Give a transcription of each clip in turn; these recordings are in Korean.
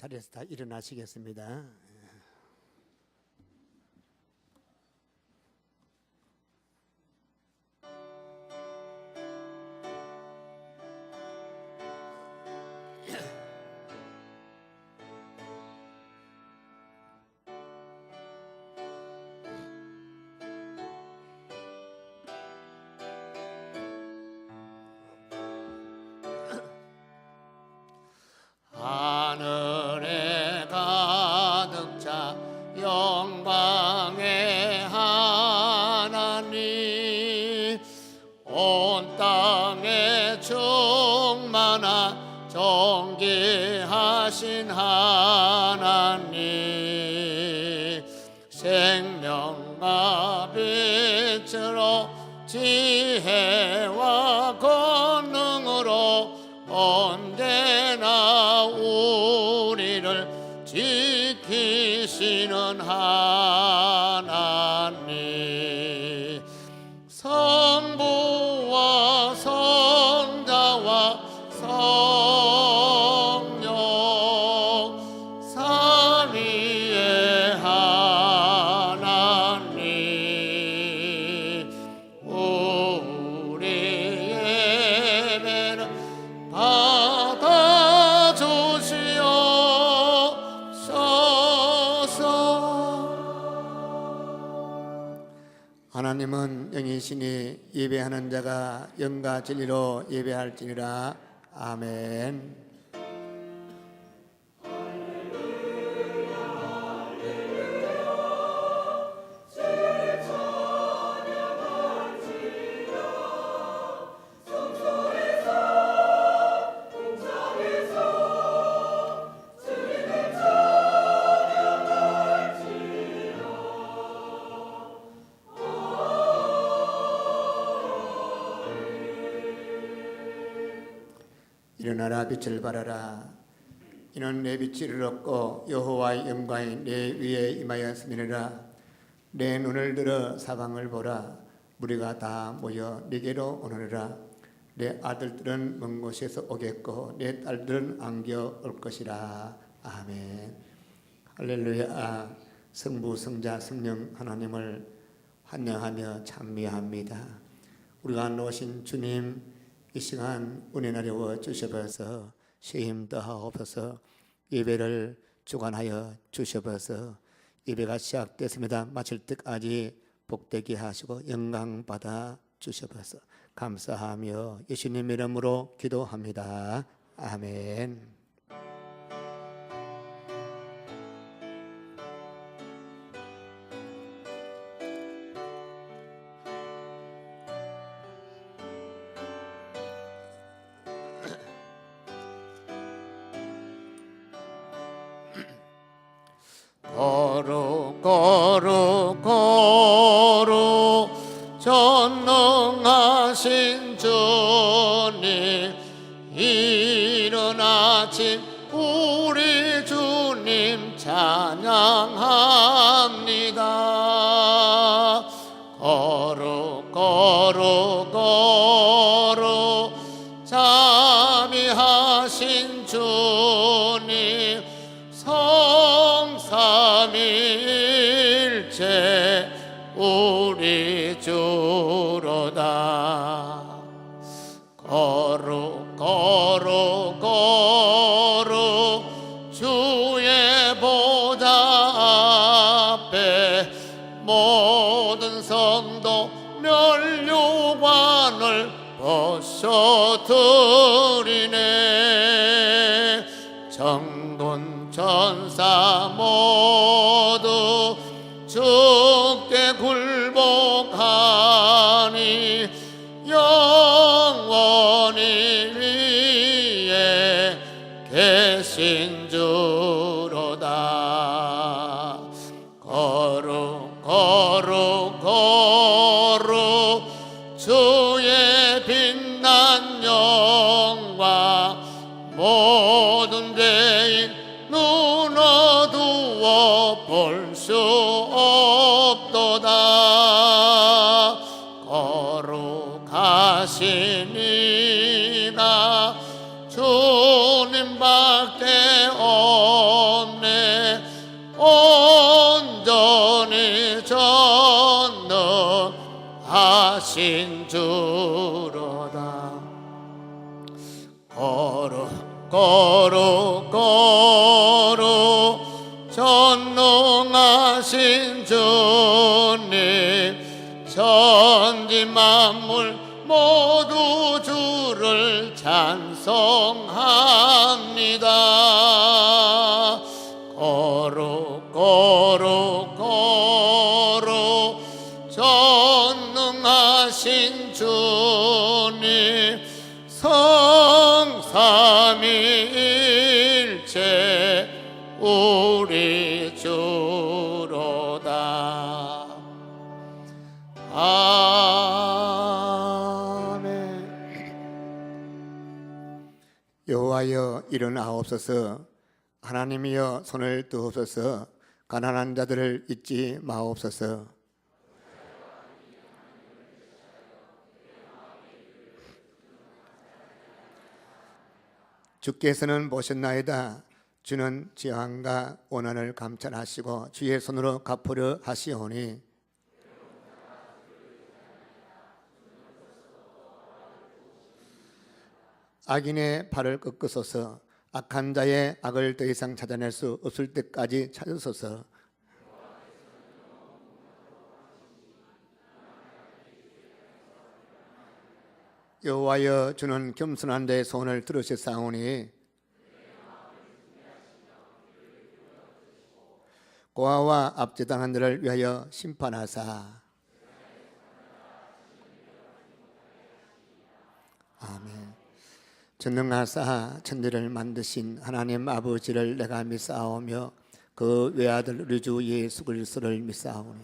자리에서 다 일어나시겠습니다. 하늘에 가득 차 영광의 하나님, 온 땅에 충만한 존귀하신 하나님, 생명과 빛으로 지혜와 권능으로 언제나 우리를 지키시는 하나님, 성부와 성자와 성령 삼위의 하나님, 우리 예배를 하나님은 영이시니 예배하는 자가 영과 진리로 예배할지니라. 아멘. 일어나라, 빛을 발하라. 이는 내 빛을 얻고 여호와의 영광이 내 위에 임하였음이니라. 내 눈을 들어 사방을 보라. 무리가 다 모여 네게로 오느니라. 내 아들들은 먼 곳에서 오겠고 내 딸들은 안겨 올 것이라. 아멘. 할렐루야. 성부 성자 성령 하나님을 환영하며 찬미합니다. 우리가 놓으신 주님, 이 시간 은혜 나려워 주셔서 쉐임 더하옵소서. 예배를 주관하여 주셔서 예배가 시작됐습니다. 마칠 때까지 복되게 하시고 영광 받아 주셔서 감사하며 예수님 이름으로 기도합니다. 아멘. 거룩 전능하신 주님, 이른 아침 우리 주님 찬양합니다. 거룩 자비하신 주님, 성삼위일체 우리 주로다. 거룩 주의 보좌 앞에 모든 성도 면류관을 벗어드리네. 정돈 천사 모두 주께 굴복하니 영원히 위에 계신 주로다. 거룩 주의 빛난 영광 모든 죄인 눈 어두워 볼 수 없도다. 거룩하시니가 주님 밖에 없네. 온전히 전능하신 주로다. 거룩 전능하신 주님, 천지 만물 모두 주를 찬송합니다. 거룩 전능하신 주님, 성삼위일체 우리 주로다. 아멘. 여호와여 일어나옵소서. 하나님이여 손을 드옵소서. 가난한 자들을 잊지 마옵소서. 주께서는 보셨나이다. 주는 지황과 원한을 감찰하시고 주의 손으로 갚으려 하시오니 악인의 발을 꺾으소서. 악한 자의 악을 더 이상 찾아낼 수 없을 때까지 찾으소서. 여호와여 주는 겸손한 자의 소원을 들으셨사오니 고아와 압제당한 자를 위하여 심판하사. 아멘. 전능하사 천지를 만드신 하나님 아버지를 내가 믿사오며 그 외아들 우리 주 예수 그리스도를 믿사오니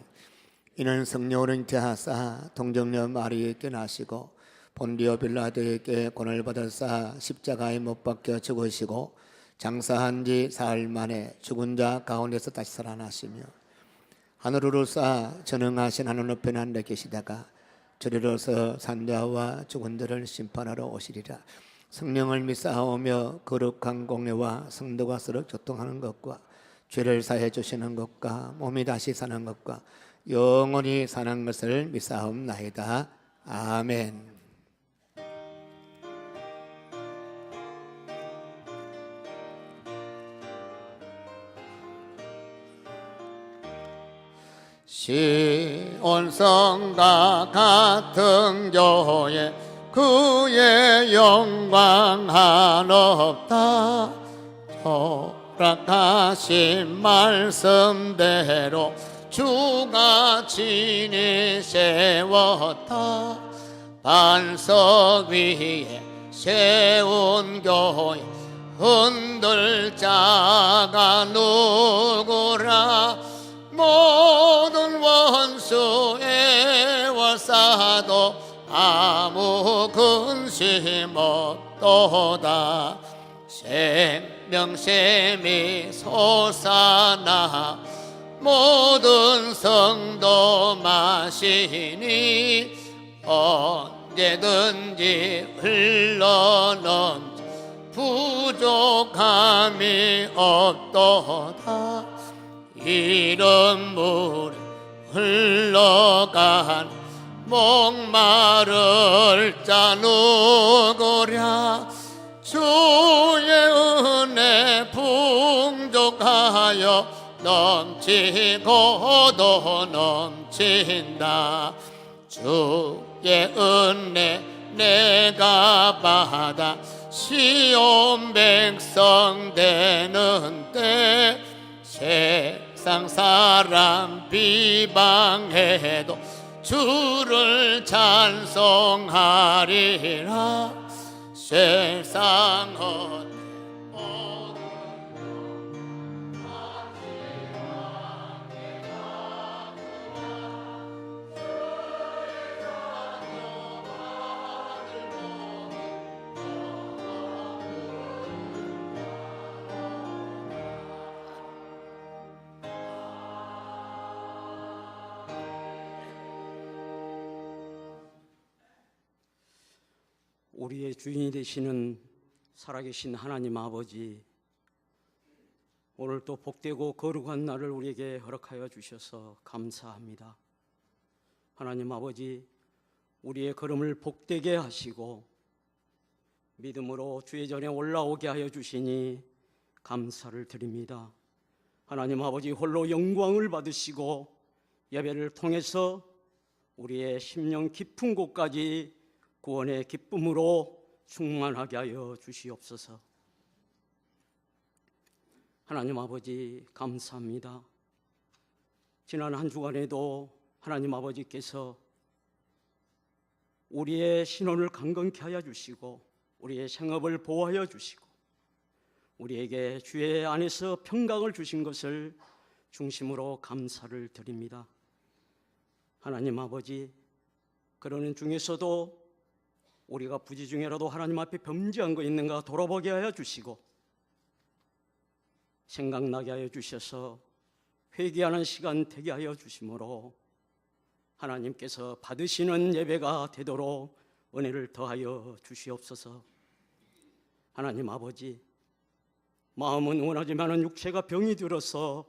이는 성령으로 잉태하사 동정녀 마리에게 나시고 본디오 빌라도에게 권을 받으사 십자가에 못 박혀 죽으시고 장사한 지 사흘 만에 죽은 자 가운데서 다시 살아나시며 하늘으로 쌓아 전능하신 하늘 높에 앉아 계시다가 저리로서 산자와 죽은 자를 심판하러 오시리라. 성령을 믿사오며 거룩한 공예와 성도가 서로 교통하는 것과 죄를 사해 주시는 것과 몸이 다시 사는 것과 영원히 사는 것을 믿사옵나이다. 아멘. 시온성과 같은 교회 그의 영광 한없다. 허락하신 말씀대로 주가 친히 세웠다. 반석 위에 세운 교회 흔들 자가 누구라. 모든 원수 애워싸도 아무 근심 없도다. 생명샘이 솟아나 모든 성도 마시니 언제든지 흘러넘치 부족함이 없도다. 이런 물이 흘러간 목마를 자 누구랴. 주의 은혜 풍족하여 넘치고도 넘친다. 주의 은혜 내가 받아 시온 백성 되는 때 세상 사람 비방해도 주를 찬송하리라. 세상은 우리의 주인이 되시는 살아계신 하나님 아버지, 오늘 또 복되고 거룩한 날을 우리에게 허락하여 주셔서 감사합니다. 하나님 아버지, 우리의 걸음을 복되게 하시고 믿음으로 주의 전에 올라오게 하여 주시니 감사를 드립니다. 하나님 아버지, 홀로 영광을 받으시고 예배를 통해서 우리의 심령 깊은 곳까지 구원의 기쁨으로 충만하게 하여 주시옵소서. 하나님 아버지, 감사합니다. 지난 한 주간에도 하나님 아버지께서 우리의 신원을 강건케 하여 주시고 우리의 생업을 보호하여 주시고 우리에게 주의 안에서 평강을 주신 것을 중심으로 감사를 드립니다. 하나님 아버지, 그러는 중에서도 우리가 부지 중에라도 하나님 앞에 범죄한 거 있는가 돌아보게 하여 주시고 생각나게 하여 주셔서 회개하는 시간 되게 하여 주심으로 하나님께서 받으시는 예배가 되도록 은혜를 더하여 주시옵소서. 하나님 아버지, 마음은 원하지만 육체가 병이 들어서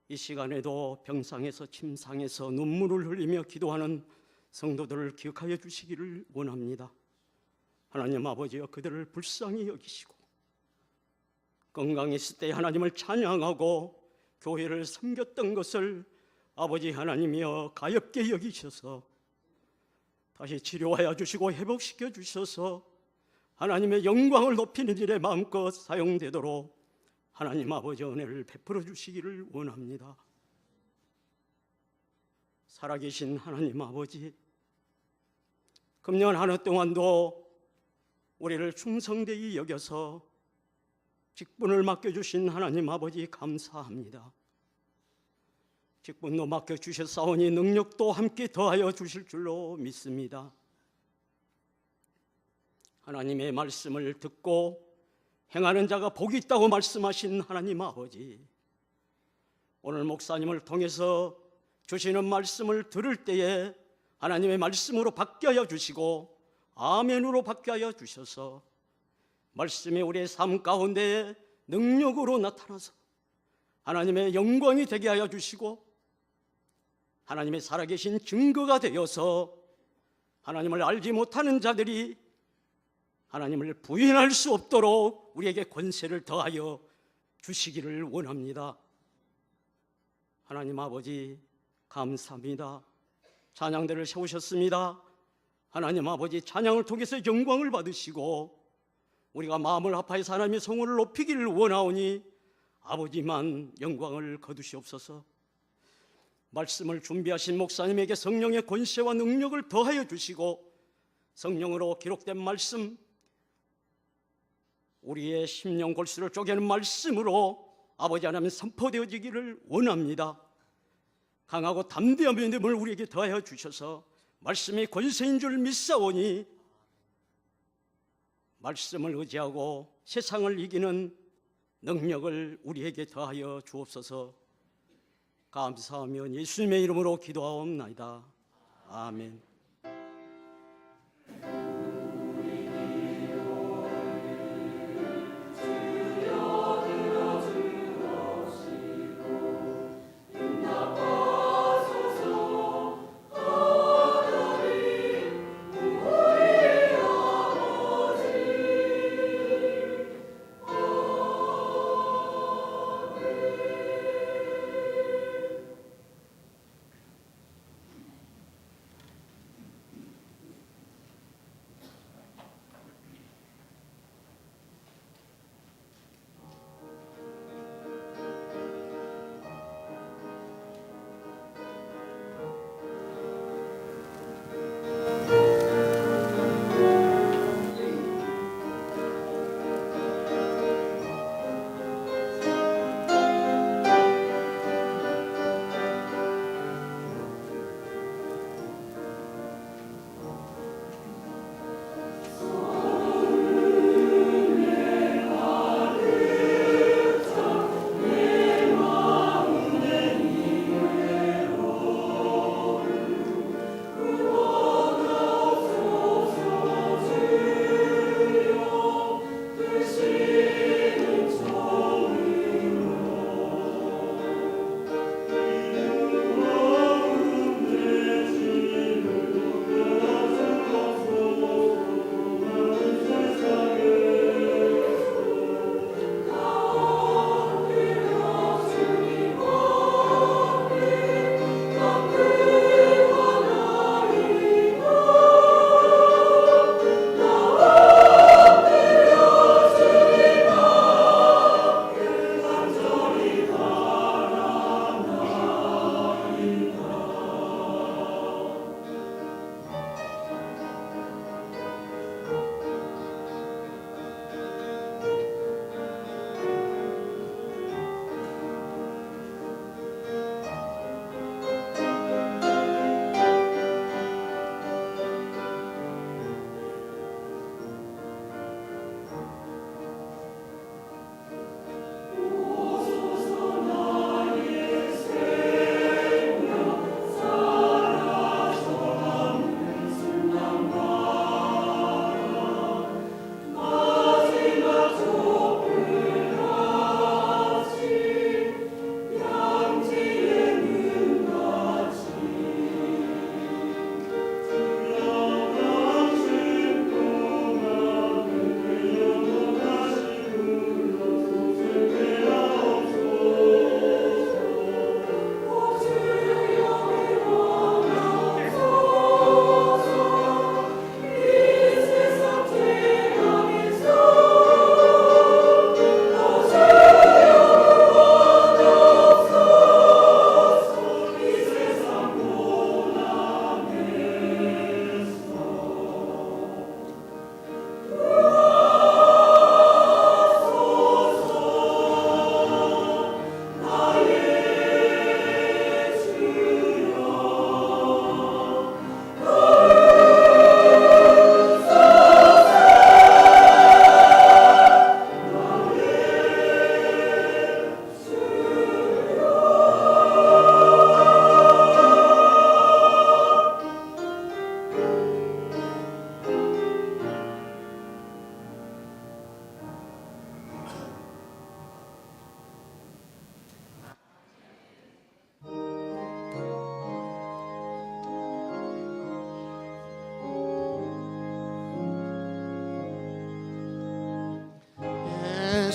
이 시간에도 병상에서 침상에서 눈물을 흘리며 기도하는 성도들을 기억하여 주시기를 원합니다. 하나님 아버지여, 그들을 불쌍히 여기시고 건강했을 때 하나님을 찬양하고 교회를 섬겼던 것을 아버지 하나님이여 가엾게 여기셔서 다시 치료하여 주시고 회복시켜 주셔서 하나님의 영광을 높이는 일에 마음껏 사용되도록 하나님 아버지 은혜를 베풀어 주시기를 원합니다. 살아계신 하나님 아버지, 금년 한 해 동안도 우리를 충성되이 여겨서 직분을 맡겨주신 하나님 아버지 감사합니다. 직분도 맡겨주셨사오니 능력도 함께 더하여 주실 줄로 믿습니다. 하나님의 말씀을 듣고 행하는 자가 복이 있다고 말씀하신 하나님 아버지, 오늘 목사님을 통해서 주시는 말씀을 들을 때에 하나님의 말씀으로 바뀌어 주시고 아멘으로 바뀌어 주셔서 말씀이 우리의 삶 가운데 능력으로 나타나서 하나님의 영광이 되게 하여 주시고 하나님의 살아계신 증거가 되어서 하나님을 알지 못하는 자들이 하나님을 부인할 수 없도록 우리에게 권세를 더하여 주시기를 원합니다. 하나님 아버지, 감사합니다. 찬양대를 세우셨습니다. 하나님 아버지, 찬양을 통해서 영광을 받으시고 우리가 마음을 합하여서 하나님의 성호를 높이기를 원하오니 아버지만 영광을 거두시옵소서. 말씀을 준비하신 목사님에게 성령의 권세와 능력을 더하여 주시고 성령으로 기록된 말씀, 우리의 심령 골수를 쪼개는 말씀으로 아버지 하나님 선포되어지기를 원합니다. 강하고 담대한 믿음을 우리에게 더하여 주셔서 말씀이 권세인 줄 믿사오니 말씀을 의지하고 세상을 이기는 능력을 우리에게 더하여 주옵소서. 감사하며 예수님의 이름으로 기도하옵나이다. 아멘.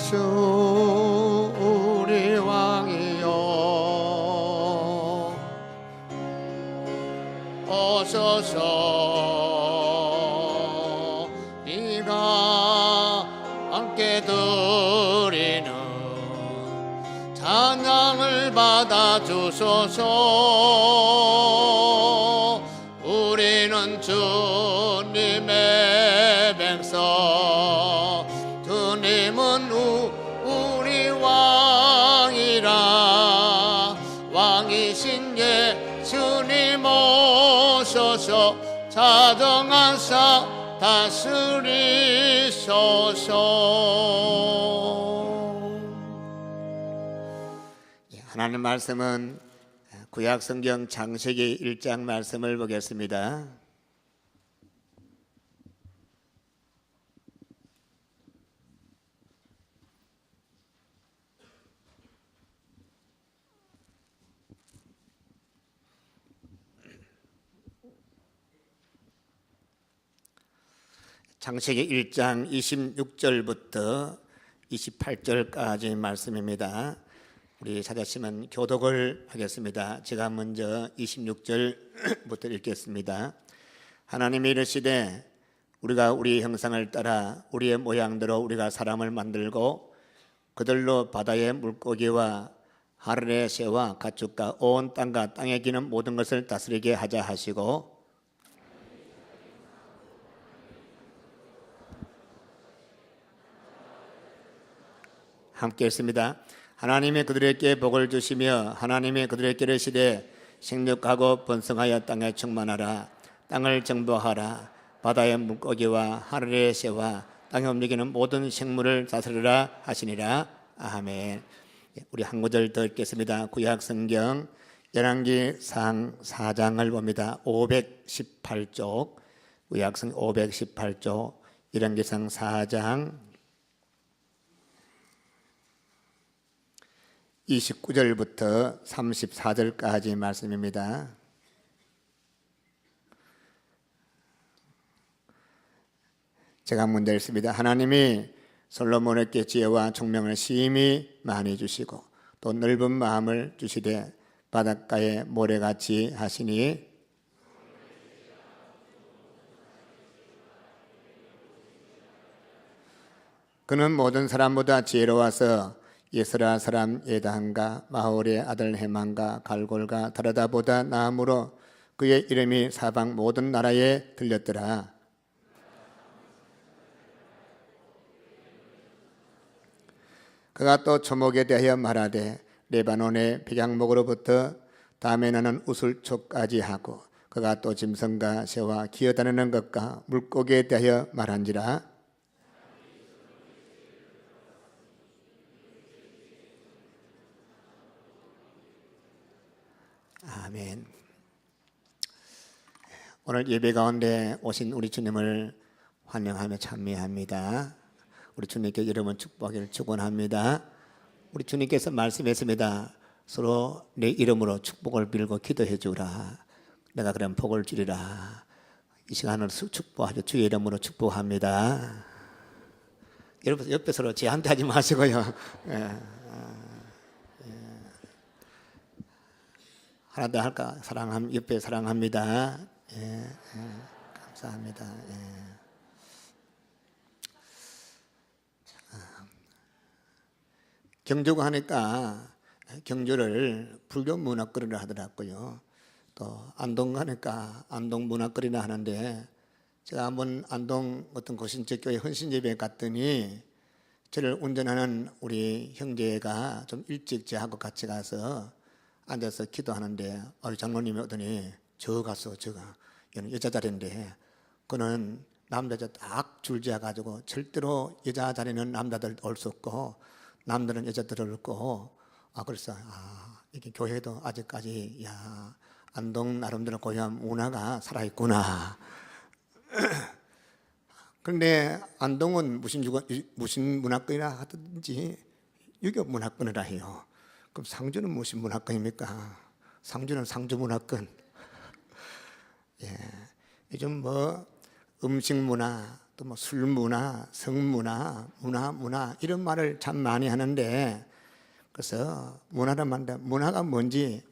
예수 우리 왕이여 오소서 네가 함께 드리는 찬양을 받아 주소서 우리는 주님의 백성 주님은 우리 왕이라 왕이신 예수님 오소서 자정하사 다스리소서. 하나님 말씀은 구약 성경 창세기 1장 말씀을 보겠습니다. 창세기 1장 26절부터 28절까지 말씀입니다. 우리 찾으시면 교독을 하겠습니다. 제가 먼저 26절부터 읽겠습니다. 하나님이 이르시되 우리가 우리 형상을 따라 우리의 모양대로 우리가 사람을 만들고 그들로 바다의 물고기와 하늘의 새와 가축과 온 땅과 땅에 기는 모든 것을 다스리게 하자 하시고 함께 했습니다. 하나님이 그들에게 복을 주시며 하나님이 그들에게 이르시되 생육하고 번성하여 땅에 충만하라 땅을 정복하라 바다의 물고기와 하늘의 새와 땅에 움직이는 모든 생물을 다스리라 하시니라. 아멘. 우리 한 구절 더 읽겠습니다. 구약 성경 열왕기상 4장을 봅니다. 518쪽 구약성 518쪽 열왕기상 4장 29절부터 34절까지 말씀입니다. 제가 문제 읽습니다. 하나님이 솔로몬에게 지혜와 총명을 심히 많이 주시고 또 넓은 마음을 주시되 바닷가에 모래같이 하시니 그는 모든 사람보다 지혜로워서 예스라 사람 예다한과 마홀의 아들 헤만과 갈골과 다르다보다 나음으로 그의 이름이 사방 모든 나라에 들렸더라. 그가 또 초목에 대하여 말하되 레바논의 백양목으로부터 다음에 나는 우슬초까지 하고 그가 또 짐승과 새와 기어다니는 것과 물고기에 대하여 말한지라. 아멘. 오늘 예배 가운데 오신 우리 주님을 환영하며 찬미합니다. 우리 주님께 이름은 축복을 축원합니다. 우리 주님께서 말씀했습니다. 서로 내 이름으로 축복을 빌고 기도해 주라. 내가 그런 복을 주리라. 이 시간을 축복하죠. 주의 이름으로 축복합니다. 여러분 옆에 서로 제한테 하지 마시고요. 하나 더 할까? 옆에 사랑합니다. 감사합니다. 경주고 하니까 경주를 불교 문화거리를 하더라고요. 또 안동 가니까 안동 문화거리나 하는데 제가 한번 안동 어떤 고신적교회 헌신예배에 갔더니 저를 운전하는 우리 형제가 좀 일찍 저하고 같이 가서 앉아서 기도하는데 장로님이 오더니 저 가서 저가 여자 자리인데 그는 남자 딱 줄지어가지고 절대로 여자 자리는 남자들 올 수 없고 남들은 여자들을 없고 그래서 이게 교회도 아직까지 안동 나름대로 고유한 문화가 살아있구나. 그런데 안동은 무슨 문화권이라 하든지 유교 문화권이라 해요. 그럼 상주는 무슨 문화권입니까? 상주는 상주 문화권. 요즘 음식 문화, 또 뭐 술문화, 성문화, 문화 이런 말을 참 많이 하는데, 그래서 문화란 말인데 문화가 뭔지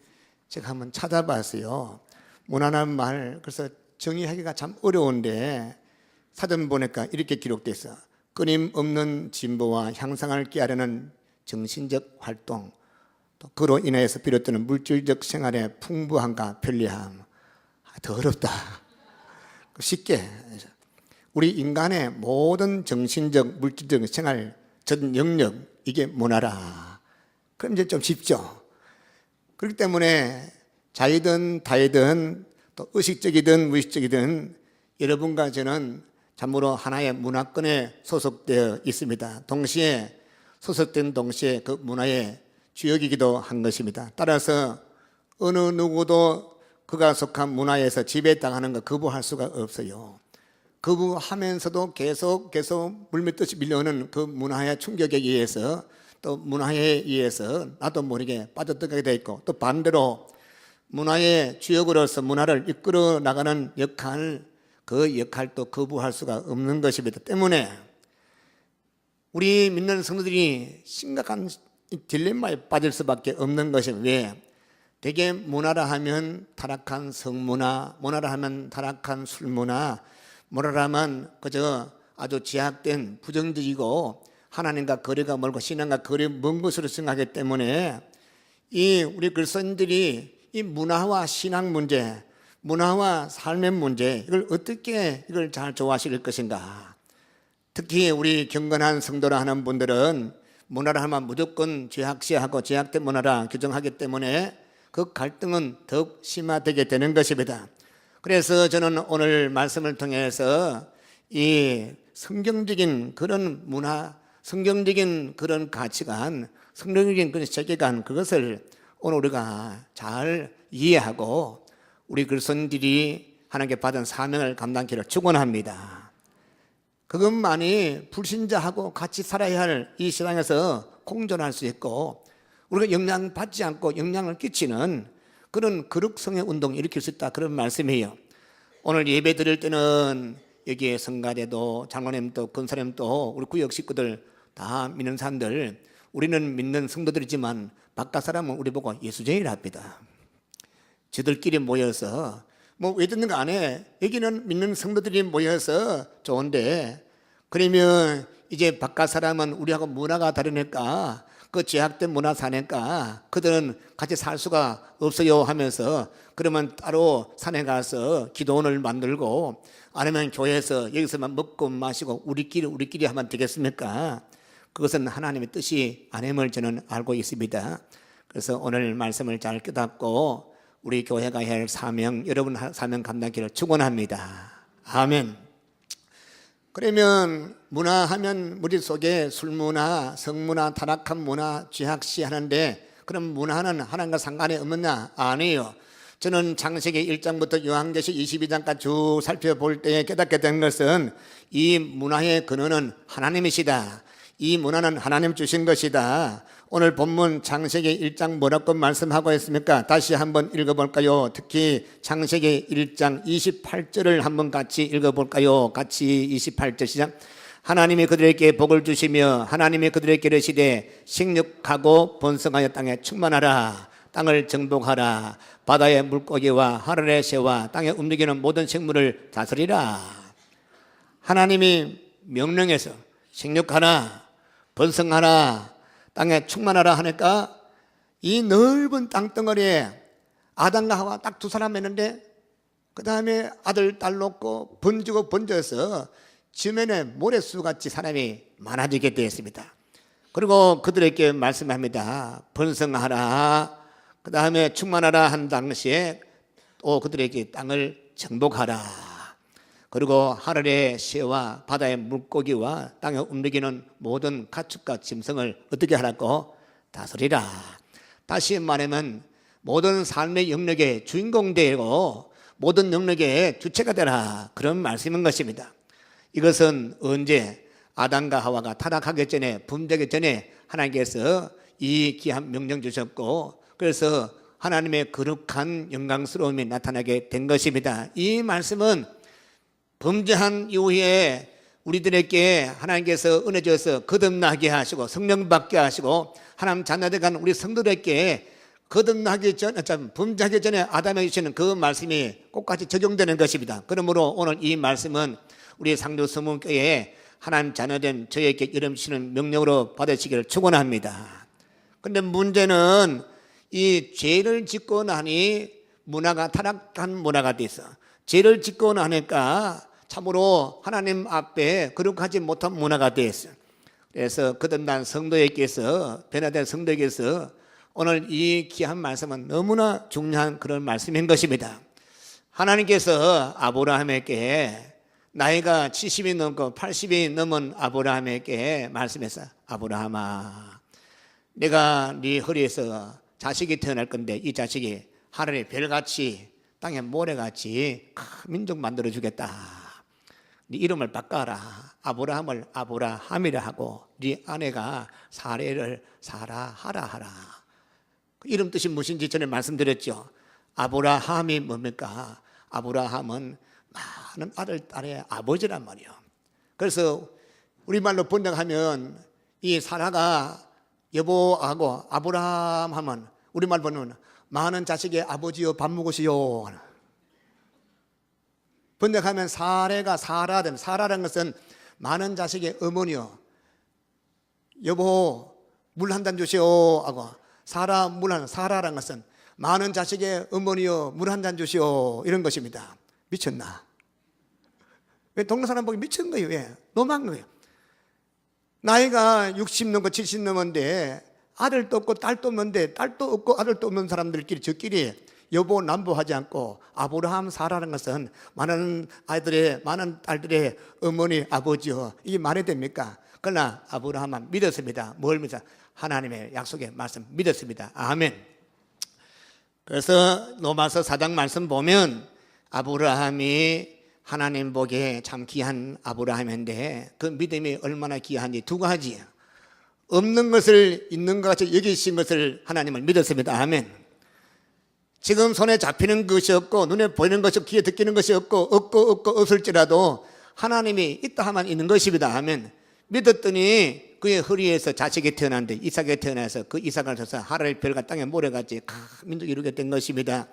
제가 한번 찾아봤어요. 문화란 말 그래서 정의하기가 참 어려운데 사전 보니까 이렇게 기록돼 있어. 끊임없는 진보와 향상을 꾀하려는 정신적 활동, 또 그로 인해서 비롯되는 물질적 생활의 풍부함과 편리함. 더 어렵다. 쉽게 우리 인간의 모든 정신적 물질적 생활 전 영역 이게 문화라. 그럼 이제 좀 쉽죠. 그렇기 때문에 자이든 다이든 또 의식적이든 무의식적이든 여러분과 저는 참으로 하나의 문화권에 소속되어 있습니다. 동시에 소속된 동시에 그 문화의 주역이기도 한 것입니다. 따라서 어느 누구도 그가 속한 문화에서 지배당하는 거 거부할 수가 없어요. 거부하면서도 계속 물밀듯이 밀려오는 그 문화의 충격에 의해서 또 문화에 의해서 나도 모르게 빠져들게 돼 있고, 또 반대로 문화의 주역으로서 문화를 이끌어 나가는 역할, 그 역할도 거부할 수가 없는 것입니다. 때문에 우리 믿는 성도들이 심각한 딜레마에 빠질 수밖에 없는 것입니다. 왜? 대개 문화라 하면 타락한 성문화, 문화라 하면 타락한 술문화, 문화라 하면 그저 아주 제약된 부정적이고 하나님과 거리가 멀고 신앙과 거리 먼 것으로 생각하기 때문에 이 우리 그리스도인들이 이 문화와 신앙 문제, 문화와 삶의 문제 이걸 어떻게 이걸 잘 조화시킬 것인가. 특히 우리 경건한 성도라 하는 분들은 문화라 하면 무조건 죄악시하고 죄악된 문화라 규정하기 때문에 그 갈등은 더욱 심화되게 되는 것입니다. 그래서 저는 오늘 말씀을 통해서 이 성경적인 그런 문화, 성경적인 그런 가치관, 성경적인 그런 세계관, 그것을 오늘 우리가 잘 이해하고 우리 그리스도인들이 하나님께 받은 사명을 감당키를 축원합니다. 그것만이 불신자하고 같이 살아야 할 이 세상에서 공존할 수 있고 우리가 영향받지 않고 영향을 끼치는 그런 거룩성의 운동을 일으킬 수 있다, 그런 말씀이에요. 오늘 예배 드릴 때는 여기에 성가대도 장로님도 권사님도 우리 구역 식구들 다 믿는 사람들, 우리는 믿는 성도들이지만 바깥 사람은 우리 보고 예수쟁이라 합니다. 저들끼리 모여서 뭐 왜 듣는 거 안 해? 여기는 믿는 성도들이 모여서 좋은데, 그러면 이제 바깥 사람은 우리하고 문화가 다르니까 그 제약된 문화 사니까 그들은 같이 살 수가 없어요 하면서, 그러면 따로 산에 가서 기도원을 만들고 아니면 교회에서 여기서만 먹고 마시고 우리끼리 하면 되겠습니까? 그것은 하나님의 뜻이 아님을 저는 알고 있습니다. 그래서 오늘 말씀을 잘 깨닫고 우리 교회가 해야 할 사명, 여러분 사명 감당기를 축원합니다. 아멘. 그러면 문화하면 우리 속에 술문화, 성문화, 타락한 문화, 죄악시 하는데, 그럼 문화는 하나님과 상관이 없느냐? 아니에요. 저는 창세기 1장부터 요한계시록 22장까지 쭉 살펴볼 때 깨닫게 된 것은 이 문화의 근원은 하나님이시다. 이 문화는 하나님 주신 것이다. 오늘 본문 창세기 1장 뭐라고 말씀하고 있습니까? 다시 한번 읽어볼까요? 특히 창세기 1장 28절을 한번 같이 읽어볼까요? 같이 28절 시작. 하나님이 그들에게 복을 주시며 하나님이 그들에게 이르시되 생육하고 번성하여 땅에 충만하라. 땅을 정복하라. 바다의 물고기와 하늘의 새와 땅에 움직이는 모든 생물을 다스리라. 하나님이 명령해서 생육하라, 번성하라, 땅에 충만하라 하니까 이 넓은 땅덩어리에 아담과 하와 딱 두 사람 했는데, 그 다음에 아들 딸 놓고 번지고 번져서 지면에 모래수같이 사람이 많아지게 되었습니다. 그리고 그들에게 말씀합니다. 번성하라, 그 다음에 충만하라 한 당시에 또 그들에게 땅을 정복하라. 그리고 하늘의 새와 바다의 물고기와 땅에 움직이는 모든 가축과 짐승을 어떻게 하라고? 다스리라. 다시 말하면 모든 삶의 영역의 주인공 되고 모든 영역의 주체가 되라, 그런 말씀인 것입니다. 이것은 언제? 아담과 하와가 타락하기 전에, 범죄하기 전에 하나님께서 이 귀한 명령 주셨고, 그래서 하나님의 거룩한 영광스러움이 나타나게 된 것입니다. 이 말씀은 범죄한 이후에 우리들에게 하나님께서 은혜 주셔서 거듭나게 하시고 성령 받게 하시고 하나님 자녀들 간 우리 성도들에게 거듭나기 전에, 범죄하기 전에 아담에게 주시는 그 말씀이 꼭같이 적용되는 것입니다. 그러므로 오늘 이 말씀은 우리 상주서문교회에 하나님 자녀된 저에게 이름 주시는 명령으로 받으시기를 축원합니다. 그런데 문제는 이 죄를 짓고 나니 문화가 타락한 문화가 돼서 죄를 짓고 나니까 참으로 하나님 앞에 거룩하지 못한 문화가 됐어요. 그래서 거듭난 성도에게서, 변화된 성도에게서 오늘 이 귀한 말씀은 너무나 중요한 그런 말씀인 것입니다. 하나님께서 아브라함에게 나이가 70이 넘고 80이 넘은 아브라함에게 말씀했어요. 아브라함아, 내가 네 허리에서 자식이 태어날 건데 이 자식이 하늘의 별같이 땅의 모래같이 큰 민족 만들어주겠다. 네 이름을 바꿔라. 아브라함을 아브라함이라 하고 네 아내가 사례를 사라하라 하라. 이름 뜻이 무엇인지 전에 말씀드렸죠. 아브라함이 뭡니까? 아브라함은 많은 아들, 딸의 아버지란 말이에요. 그래서 우리말로 번역하면 이 사라가 여보하고 아브라함 하면 우리말 보면 많은 자식의 아버지여 밥 먹으시오. 번역하면 사례가 사라든, 사라라는 것은 많은 자식의 어머니요, 여보 물 한 잔 주시오 하고, 사라 물 사라라는 것은 많은 자식의 어머니요 물 한 잔 주시오, 이런 것입니다. 미쳤나? 왜 동네 사람 보기 미친 거예요? 왜? 너무한 거예요. 나이가 60 넘고 70 넘었는데 아들도 없고 딸도 없는데, 딸도 없고 아들도 없는 사람들끼리 저끼리 여보 남보하지 않고 아브라함 사라는 것은 많은 아이들의, 많은 딸들의 어머니 아버지요, 이게 말이 됩니까? 그러나 아브라함은 믿었습니다. 뭘 믿어? 하나님의 약속의 말씀 믿었습니다. 아멘. 그래서 로마서 4장 말씀 보면 아브라함이 하나님 보기에 참 귀한 아브라함인데 그 믿음이 얼마나 귀한지 두 가지. 없는 것을 있는 것 같이 여기신 것을 하나님을 믿었습니다. 아멘. 지금 손에 잡히는 것이 없고 눈에 보이는 것이 없고 귀에 듣기는 것이 없고 없을지라도 하나님이 있다 하면 있는 것입니다. 아멘. 믿었더니 그의 허리에서 자식이 태어났는데 이삭이 태어나서 그 이삭을 줘서 하늘의 별과 땅의 모래같이 큰 민족이 이루게 된 것입니다.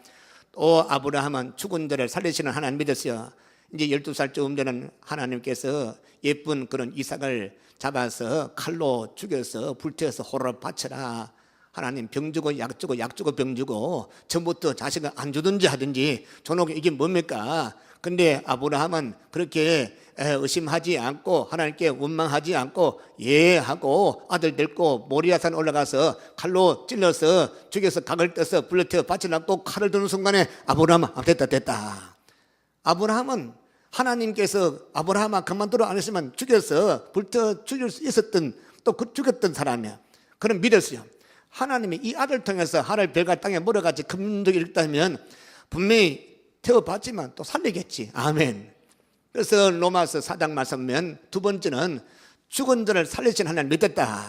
또 아브라함은 죽은 자를 살리시는 하나님 믿었어요. 이제 12살쯤 되는 하나님께서 예쁜 그런 이삭을 잡아서 칼로 죽여서 불태워서 호로록 바쳐라. 하나님 병 주고 약 주고 약 주고 병 주고 전부터 자식을 안 주든지 하든지 줘놓고 이게 뭡니까? 근데 아브라함은 그렇게 의심하지 않고 하나님께 원망하지 않고 예 하고 아들 데리고 모리아산 올라가서 칼로 찔러서 죽여서 각을 떼서 불러 태워 바치려고 칼을 드는 순간에 아브라함은 됐다. 아브라함은 하나님께서 아브라함아 그만두라 안 했으면 죽여서 불태워 죽일 수 있었던, 또 죽였던 사람이야. 그럼 믿었어요. 하나님이 이 아들 통해서 하늘 별과 땅에 모래같이 큰 민족이 있다면 분명히 태워봤지만 또 살리겠지. 아멘. 그래서 로마서 4장 말씀하면 두 번째는 죽은 자를 살리신 하나님 믿었다.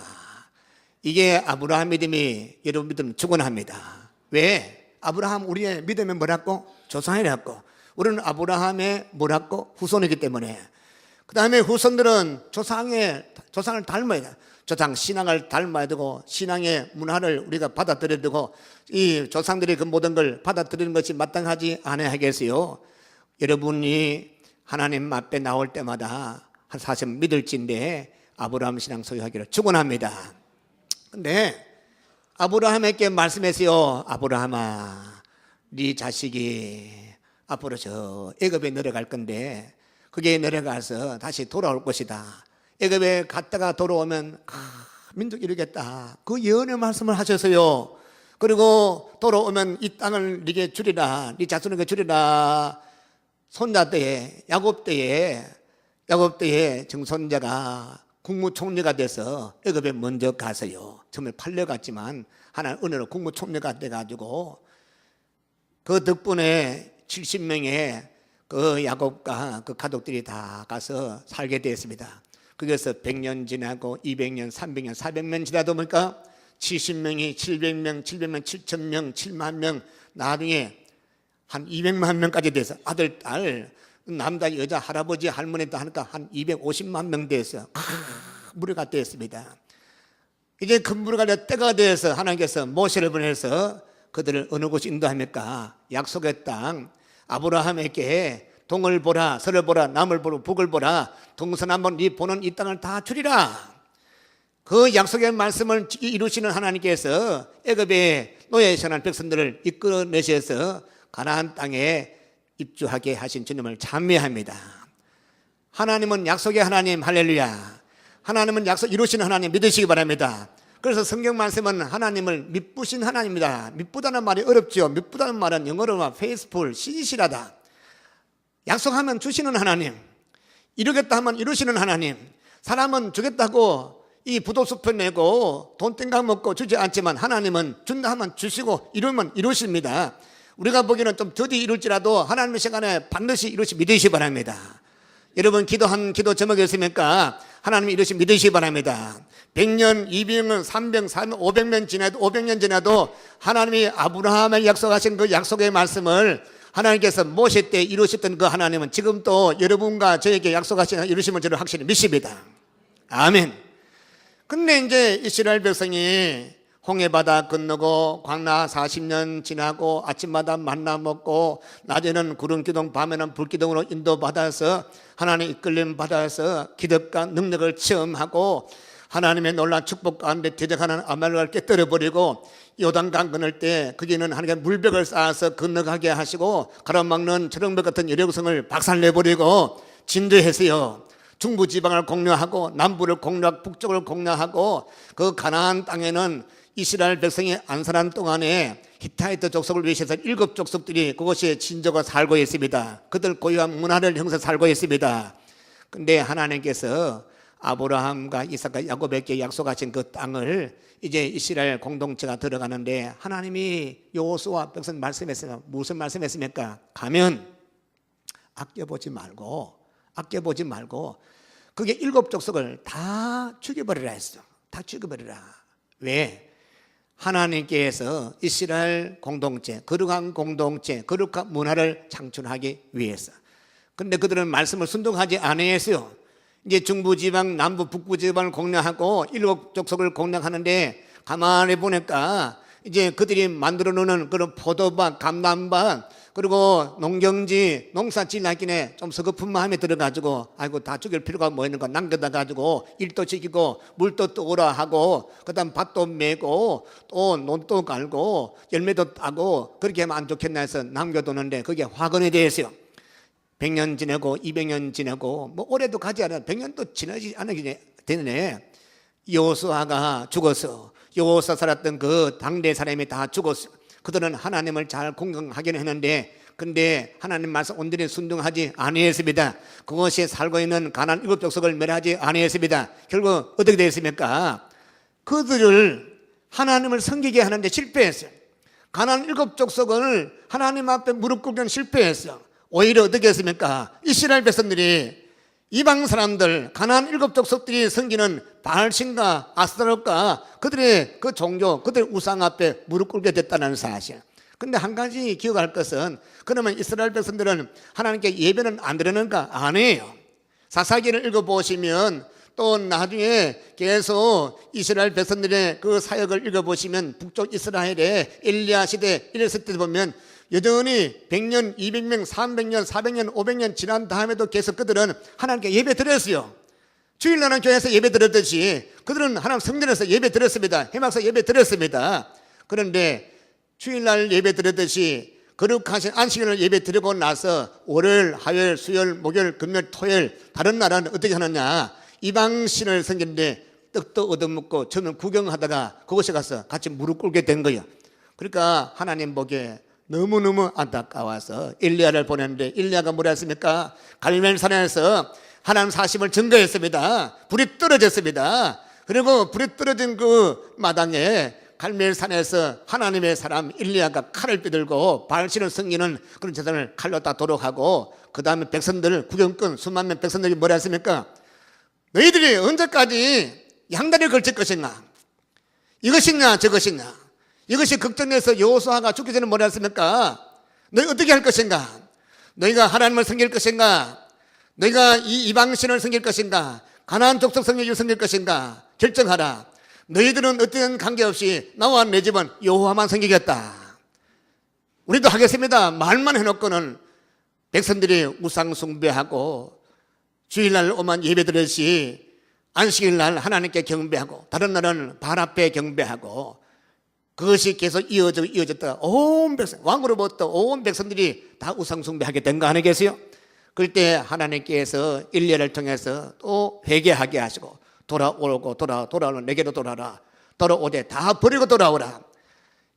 이게 아브라함 믿음이 여러분 믿음 축원합니다. 왜? 아브라함 우리의 믿음이 뭐라고? 조상이라고. 우리는 아브라함의 뭐라고? 후손이기 때문에. 그 다음에 후손들은 조상을 닮아야 돼. 조상 신앙을 닮아야 되고 신앙의 문화를 우리가 받아들여야 되고 이 조상들이 그 모든 걸 받아들이는 것이 마땅하지 않아야겠어요. 여러분이 하나님 앞에 나올 때마다 사실 믿을진데 아브라함 신앙 소유하기를 축원합니다. 근데 아브라함에게 말씀했어요. 아브라함아, 네 자식이 앞으로 저 애굽에 내려갈 건데 그게 내려가서 다시 돌아올 것이다. 애굽에 갔다가 돌아오면 민족 이루겠다. 그 예언의 말씀을 하셔서요. 그리고 돌아오면 이 땅을 네게 주리라. 네 자손에게 주리라. 손자 때에 야곱 때에 정손자가 국무총리가 돼서 애굽에 먼저 가서요. 처음에 팔려갔지만 하나님 은혜로 국무총리가 돼가지고 그 덕분에 70명의 그 야곱과 그 가족들이 다 가서 살게 되었습니다. 거기서 100년 지나고 200년, 300년, 400년 지나다 보니까 70명이 700명, 700명, 7,000명, 7만 명, 나중에 한 200만 명까지 돼서 아들, 딸 남자, 여자, 할아버지, 할머니 다 하니까 한 250만 명 됐어요. 무리가 됐습니다. 이제 그 무리가 때가 되어서 하나님께서 모세를 보내서 그들을 어느 곳 인도합니까? 약속의 땅, 아브라함에게 동을 보라, 서를 보라, 남을 보라, 북을 보라, 동서남북 네 보는 이 땅을 다 주리라. 그 약속의 말씀을 이루시는 하나님께서 애굽의 노예에 사는 백성들을 이끌어내셔서 가나안 땅에 입주하게 하신 주님을 찬미합니다. 하나님은 약속의 하나님, 할렐루야. 하나님은 약속 이루시는 하나님 믿으시기 바랍니다. 그래서 성경 말씀은 하나님을 미쁘신 하나님입니다. 미쁘다는 말이 어렵죠. 미쁘다는 말은 영어로 faithful, 신실하다. 약속하면 주시는 하나님, 이루겠다 하면 이루시는 하나님. 사람은 주겠다고 이 부도수표 내고 돈 땡강 먹고 주지 않지만 하나님은 준다 하면 주시고 이루면 이루십니다. 우리가 보기에는 좀 더디 이룰지라도 하나님의 시간에 반드시 이루시 믿으시기 바랍니다. 여러분 기도한 기도 제목이 있습니까? 하나님 이루시 믿으시기 바랍니다. 100년, 200년, 300년, 400년, 500년 지나도 하나님이 아브라함에 약속하신 그 약속의 말씀을 하나님께서 모세 때 이루셨던 그 하나님은 지금도 여러분과 저에게 약속하신 이루심을 저는 확실히 믿습니다. 아멘. 근데 이제 이스라엘 백성이 홍해바다 건너고 광야 40년 지나고 아침마다 만나 먹고 낮에는 구름기둥 밤에는 불기둥으로 인도받아서 하나님의 이끌림 받아서 기적과 능력을 체험하고 하나님의 놀라운 축복 가운데 대적하는 아말렉을 깨뜨려버리고 요단강 건널 때 거기는 하나님의 물벽을 쌓아서 건너가게 하시고 가로막는 초령벽 같은 여력성을 박살내버리고 진도했어요. 중부지방을 공략하고 남부를 공략, 북쪽을 공략하고 그 가나안 땅에는 이스라엘 백성이 안산한 동안에 히타이트 족속을 위해서 7족속들이 그곳에 진저가 살고 있습니다. 그들 고유한 문화를 형성 살고 있습니다. 근데 하나님께서 아브라함과 이삭과 야곱에게 약속하신 그 땅을 이제 이스라엘 공동체가 들어가는데 하나님이 여호수아 백성 말씀했습니다. 무슨 말씀했습니까? 가면 아껴보지 말고 그게 7족속을 다 죽여버리라 했어. 다 죽여버리라. 왜? 하나님께서 이스라엘 공동체, 거룩한 공동체, 거룩한 문화를 창출하기 위해서. 근데 그들은 말씀을 순종하지 않았어요. 이제 중부지방, 남부, 북부지방을 공략하고 7족속을 공략하는데 가만히 보니까 이제 그들이 만들어 놓는 그런 포도밭, 감람밭, 그리고 농경지, 농사 지나기에 좀 서글픈 마음이 들어가지고 아이고 다 죽일 필요가 뭐 있는 거 남겨다 가지고 일도 지키고 물도 떠오라 하고 그다음 밭도 메고 또 논도 갈고 열매도 따고 그렇게 하면 안 좋겠나 해서 남겨두는데 그게 화근이 되었어요. 100년 지내고 200년 지내고 뭐 올해도 가지 않아 100년도 지나지 않게 되네. 여호수아가 죽어서 여호수아 살았던 그 당대 사람이 다 죽었어요. 그들은 하나님을 잘 공경하기는 했는데 근데 하나님 말씀 온전히 순종하지 아니했습니다. 그것이 살고 있는 가나안 7족속을 멸하지 아니했습니다. 결국 어떻게 되었습니까? 그들을 하나님을 섬기게 하는데 실패했어요. 가나안 7족속을 하나님 앞에 무릎 꿇기는 실패했어요. 오히려 어떻게 했습니까? 이스라엘 백성들이 이방 사람들 가나안 7족속들이 섬기는 바알신과 아스타롯과 그들의 그 종교, 그들의 우상 앞에 무릎 꿇게 됐다는 사실. 근데 한 가지 기억할 것은 그러면 이스라엘 백성들은 하나님께 예배는 안 드리는가? 아니에요. 사사기를 읽어보시면 또 나중에 계속 이스라엘 백성들의 그 사역을 읽어보시면 북쪽 이스라엘의 엘리야 시대 이랬을 때 보면 여전히 100년, 200년, 300년, 400년, 500년 지난 다음에도 계속 그들은 하나님께 예배 드렸어요. 주일날은 교회에서 예배 드렸듯이 그들은 하나님 성전에서 예배 드렸습니다. 회막에서 예배 드렸습니다. 그런데 주일날 예배 드렸듯이 거룩하신 안식일을 예배 드리고 나서 월요일, 화요일, 수요일, 목요일, 금요일, 토요일 다른 날은 어떻게 하느냐? 이방신을 섬기는데 떡도 얻어먹고 저는 구경하다가 그곳에 가서 같이 무릎 꿇게 된 거예요. 그러니까 하나님 보기에 너무너무 안타까워서 엘리야를 보냈는데 엘리야가 뭐라 했습니까? 갈멜산에서 하나님 사심을 증거했습니다. 불이 떨어졌습니다. 그리고 불이 떨어진 그 마당에 갈멜산에서 하나님의 사람 엘리야가 칼을 빼들고 바알신을 섬기는 그런 제단을 칼로 따도록 하고 그 다음에 백성들 구경꾼 수만 명 백성들이 뭐라 했습니까? 너희들이 언제까지 양다리를 걸칠 것인가? 이것이냐 저것이냐? 이것이 걱정돼서 여호수아가 죽기 전에 뭐라 했습니까? 너희 어떻게 할 것인가? 너희가 하나님을 섬길 것인가? 너희가 이 이방신을 섬길 것인가? 가나안 족속 성경을 섬길 것인가? 결정하라. 너희들은 어떤 관계없이 나와 내 집은 여호와만 섬기겠다. 우리도 하겠습니다. 말만 해놓고는 백성들이 우상 숭배하고 주일날 오만 예배드렸시 안식일날 하나님께 경배하고 다른 날은 발 앞에 경배하고 그것이 계속 이어졌다가 온 백성, 왕으로부터 온 백성들이 다 우상 숭배하게 된 거 아니겠어요? 그럴 때 하나님께서 일례를 통해서 또 회개하게 하시고 돌아오는 내게로 돌아라. 돌아오되 다 버리고 돌아오라.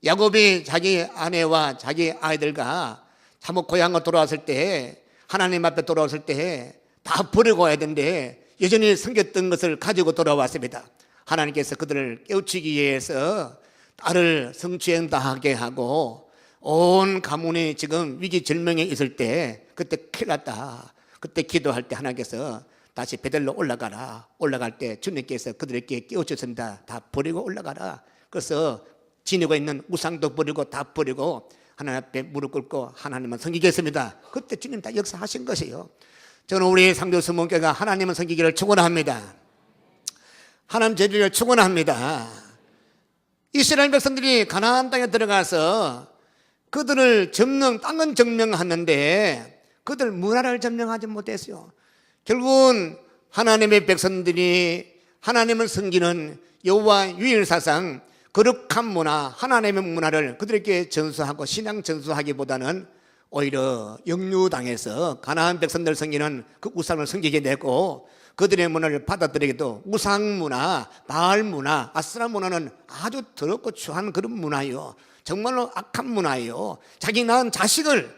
야곱이 자기 아내와 자기 아이들과 참혹 고향으로 돌아왔을 때 하나님 앞에 돌아왔을 때 다 버리고 와야 되는데 여전히 섬겼던 것을 가지고 돌아왔습니다. 하나님께서 그들을 깨우치기 위해서 딸을 성추행 당하게 하고 온 가문이 지금 위기절명에 있을 때 그때 큰일 났다. 그때 기도할 때 하나님께서 다시 베들로 올라가라. 올라갈 때 주님께서 그들에게 깨우쳤습니다. 다 버리고 올라가라. 그래서 지니고 있는 우상도 버리고 다 버리고 하나님 앞에 무릎 꿇고 하나님만 섬기겠습니다. 그때 주님 다 역사하신 것이에요. 저는 우리 상주수문교가 하나님을 섬기기를 축원합니다. 하나님 제리를 축원합니다. 이스라엘 백성들이 가나안 땅에 들어가서 그들을 땅은 점령하는데 그들 문화를 점령하지 못했어요. 결국은 하나님의 백성들이 하나님을 섬기는 여호와 유일사상 거룩한 문화, 하나님의 문화를 그들에게 전수하고 신앙 전수하기보다는 오히려 역류당해서 가나안 백성들 섬기는 그 우상을 섬기게 되고 그들의 문화를 받아들이기도 우상 문화, 바알 문화, 아스라 문화는 아주 더럽고 추한 그런 문화예요. 정말로 악한 문화예요. 자기 낳은 자식을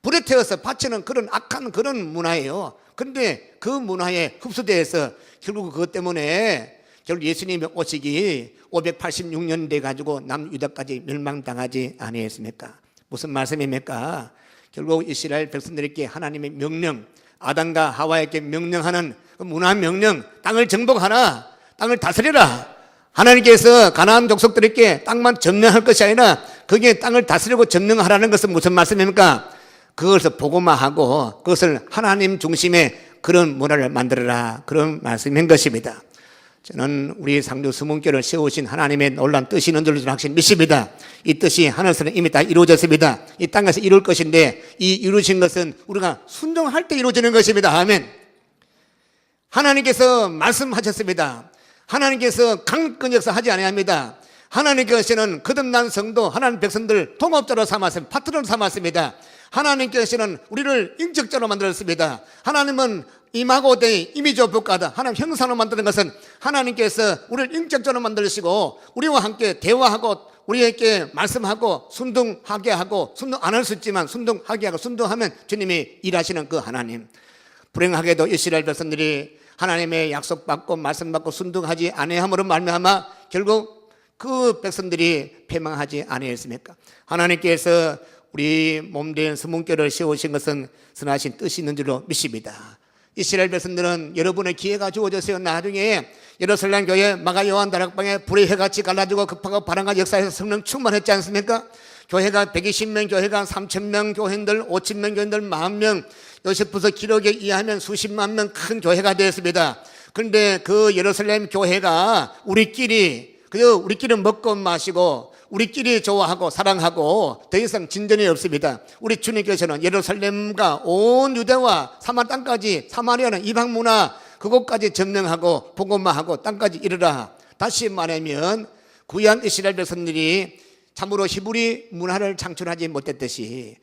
불에 태워서 바치는 그런 악한 그런 문화예요. 그런데 그 문화에 흡수돼서 결국 그것 때문에 결국 예수님이 오시기 586년 돼가지고 남유다까지 멸망당하지 아니했습니까? 무슨 말씀입니까? 결국 이스라엘 백성들에게 하나님의 명령, 아담과 하와에게 명령하는 그 문화 명령, 땅을 정복하라, 땅을 다스리라. 하나님께서 가나안 족속들에게 땅만 점령할 것이 아니라 거기에 땅을 다스리고 점령하라는 것은 무슨 말씀입니까? 그것을 복음화하고 그것을 하나님 중심의 그런 문화를 만들어라, 그런 말씀인 것입니다. 저는 우리 상주 수문교를 세우신 하나님의 놀라운 뜻이 있는 줄로 확실히 믿습니다. 이 뜻이 하늘에서는 이미 다 이루어졌습니다. 이 땅에서 이룰 것인데 이 이루어진 것은 우리가 순종할 때 이루어지는 것입니다. 아멘. 하나님께서 말씀하셨습니다. 하나님께서 강권 역사하지 아니합니다. 하나님께서는 거듭난 성도 하나님 백성들 동업자로 삼았습니다. 파트너로 삼았습니다. 하나님께서는 우리를 인격자로 만들었습니다. 하나님은 임하고 대 이미지와 복가다. 하나님 형상으로 만드는 것은 하나님께서 우리를 인격자로 만드시고 우리와 함께 대화하고 우리에게 말씀하고 순종하게 하고 순종 안 할 수 있지만 순종하게 하고 순종하면 주님이 일하시는 그 하나님. 불행하게도 이스라엘 백성들이 하나님의 약속받고 말씀받고 순종하지 아니함으로 말미암아 결국 그 백성들이 패망하지 아니했습니까? 하나님께서 우리 몸된 수문교를 세우신 것은 선하신 뜻이 있는 줄로 믿습니다. 이스라엘 백성들은 여러분의 기회가 주어졌어요. 나중에 예루살렘 교회 마가 요한 다락방에 불의 해같이 갈라지고 급하고 바람과 역사에서 성령 충만했지 않습니까? 교회가 120명, 교회가 3,000명 교인들, 5,000명 교인들, 10,000명, 요세푸스 기록에 의하면 수십만 명 큰 교회가 되었습니다. 그런데 그 예루살렘 교회가 우리끼리 먹고 마시고 우리끼리 좋아하고 사랑하고 더 이상 진전이 없습니다. 우리 주님께서는 예루살렘과 온 유대와 사마리아 땅까지, 사마리아는 이방 문화 그곳까지 점령하고 복음화하고 땅까지 이르라. 다시 말하면 구약 이스라엘 백성들이 참으로 히브리 문화를 창출하지 못했듯이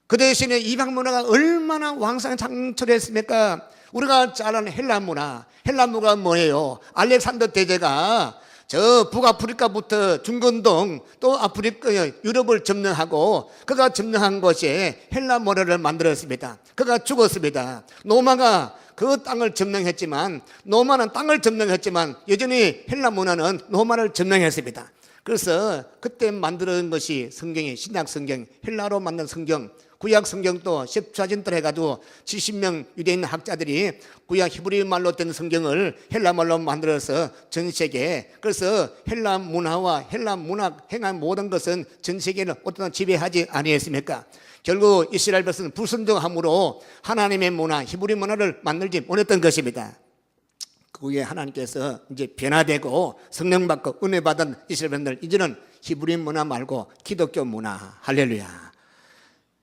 그 대신에 이방 문화가 얼마나 왕성히 창출했습니까? 우리가 잘 아는 헬라 문화가 뭐예요? 알렉산더 대제가 저 북아프리카부터 중건동 또 아프리카 유럽을 점령하고 그가 점령한 것이 헬라 문화를 만들었습니다. 그가 죽었습니다. 로마가 그 땅을 점령했지만 로마는 땅을 점령했지만 여전히 헬라 문화는 로마를 점령했습니다. 그래서 그때 만든 것이 성경이 신약 성경 헬라로 만든 성경 구약 성경도 septuaginta로 해가지고 70명 유대인 학자들이 구약 히브리 말로 된 성경을 헬라 말로 만들어서 전 세계에, 그래서 헬라 문화와 헬라 문학 행한 모든 것은 전 세계를 어떤 지배하지 아니했습니까? 결국 이스라엘 백성은 불순종함으로 하나님의 문화, 히브리 문화를 만들지 못했던 것입니다. 그 후에 하나님께서 이제 변화되고 성령 받고 은혜 받은 이스라엘 백성들, 이제는 히브리 문화 말고 기독교 문화, 할렐루야.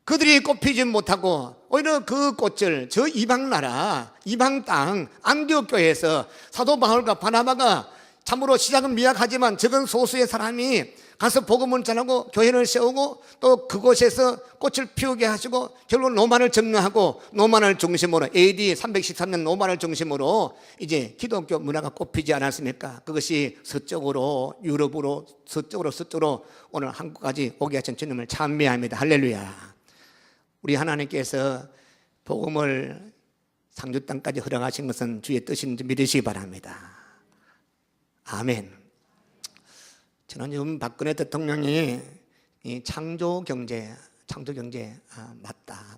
그들이 꽃피지 못하고 오히려 그 꽃을 저 이방 나라, 이방 땅 안디옥 교회에서 사도 바울과 바나바가 참으로 시작은 미약하지만 적은 소수의 사람이 가서 복음을 전하고 교회를 세우고 또 그곳에서 꽃을 피우게 하시고 결국 로마를 점령하고 로마를 중심으로 AD 313년 로마를 중심으로 이제 기독교 문화가 꽃피지 않았습니까? 그것이 서쪽으로 유럽으로 서쪽으로 오늘 한국까지 오게 하신 주님을 찬미합니다. 할렐루야. 우리 하나님께서 복음을 상주 땅까지 허락하신 것은 주의 뜻인지 믿으시기 바랍니다. 아멘. 저는 지금 박근혜 대통령이 이 창조 경제 맞다.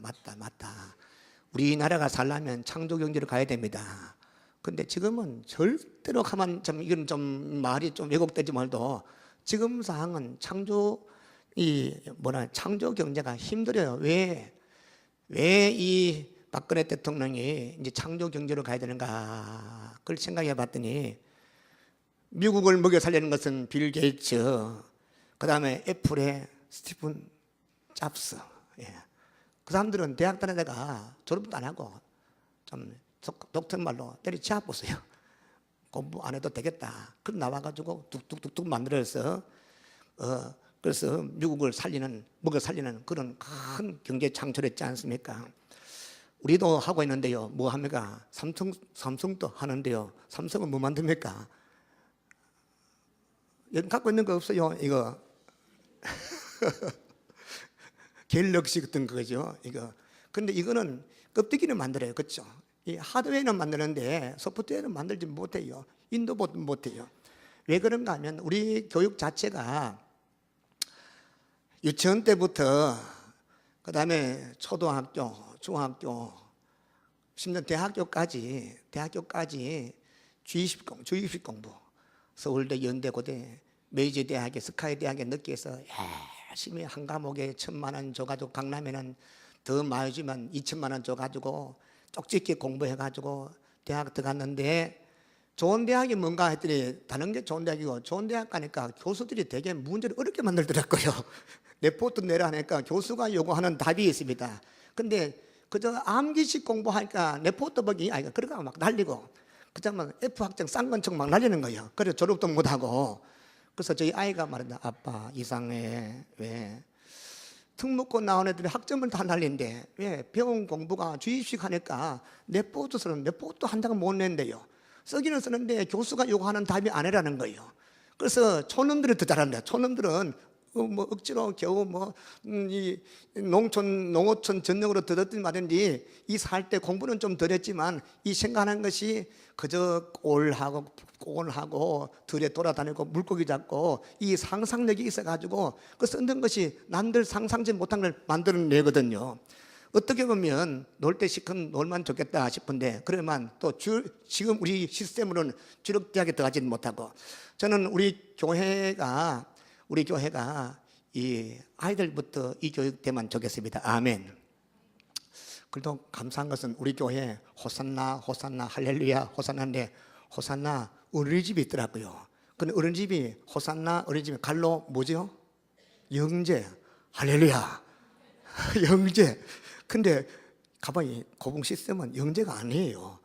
우리나라가 살려면 창조 경제로 가야 됩니다. 근데 지금은 절대로 가만 좀 이건 좀 말이 좀 왜곡되지 말도 지금 상황은 창조 경제가 힘들어요. 왜 이 박근혜 대통령이 이제 창조 경제로 가야 되는가? 그걸 생각해 봤더니 미국을 먹여 살리는 것은 빌 게이츠, 그 다음에 애플의 스티븐 잡스. 그 사람들은 대학 다니다가 졸업도 안 하고 좀 독특한 말로 때려치워보세요. 공부 안 해도 되겠다. 그럼 나와가지고 뚝뚝뚝뚝 만들어서 그래서 미국을 먹여 살리는 그런 큰 경제 창출을 했지 않습니까? 우리도 하고 있는데요. 뭐 합니까? 삼성도 하는데요. 삼성은 뭐 만듭니까? 여기 갖고 있는 거 없어요, 이거. 갤럭시 같은 거죠, 이거. 근데 이거는 껍데기는 만들어요, 그렇죠? 이 하드웨어는 만드는데 소프트웨어는 만들지 못해요. 인도보도 못해요. 왜 그런가 하면 우리 교육 자체가 유치원 때부터 그 다음에 초등학교, 중학교, 심지어 대학교까지 주입식 공부. 서울대, 연대, 고대, 메이지 대학에, 스카이 대학에 넣기해서 열심히 한 과목에 1,000만 원 줘가지고 강남에는 더 많이 주면 2,000만 원 줘가지고 쪽집게 공부해가지고 대학 들어갔는데 좋은 대학이 뭔가 했더니 다른 게 좋은 대학이고 좋은 대학 가니까 교수들이 되게 문제를 어렵게 만들더라고요. 레포트 내라 하니까 교수가 요구하는 답이 있습니다. 근데 그저 암기식 공부하니까 레포트 보기 그러다가 막 날리고 그자면 F 학점 싼 건 척 막 날리는 거예요. 그래서 졸업도 못하고. 그래서 저희 아이가 말한다. 아빠 이상해. 왜? 특목고 나온 애들이 학점을 다 날린데 왜? 배운 공부가 주입식 하니까 레포트서는 레포트 한 장을 못 낸대요. 쓰기는 쓰는데 교수가 요구하는 답이 아니라는 거예요. 그래서 촌놈들이 더 잘한다. 촌놈들은 뭐 억지로 겨우 이 농어촌 전역으로 들었든 말인지 이 살 때 공부는 좀 덜 했지만 이 생각하는 것이 그저 꼴하고 들에 돌아다니고 물고기 잡고 이 상상력이 있어가지고 그 쓰는 것이 남들 상상지 못한 걸 만들어내거든요. 어떻게 보면 놀 때 시컷 놀만 좋겠다 싶은데 그러면 또 지금 우리 시스템으로는 주력대학에 들어가지는 못하고 저는 우리 교회가 이 아이들부터 이 교육되면 좋겠습니다. 아멘. 그래도 감사한 것은 우리 교회 호산나 할렐루야 호산나인데 호산나 어린이집이 있더라고요. 근데 어린이집이 호산나 어린이집이 갈로 뭐죠? 영재. 할렐루야. 영재. 근데 가만히 고봉 시스템은 영재가 아니에요.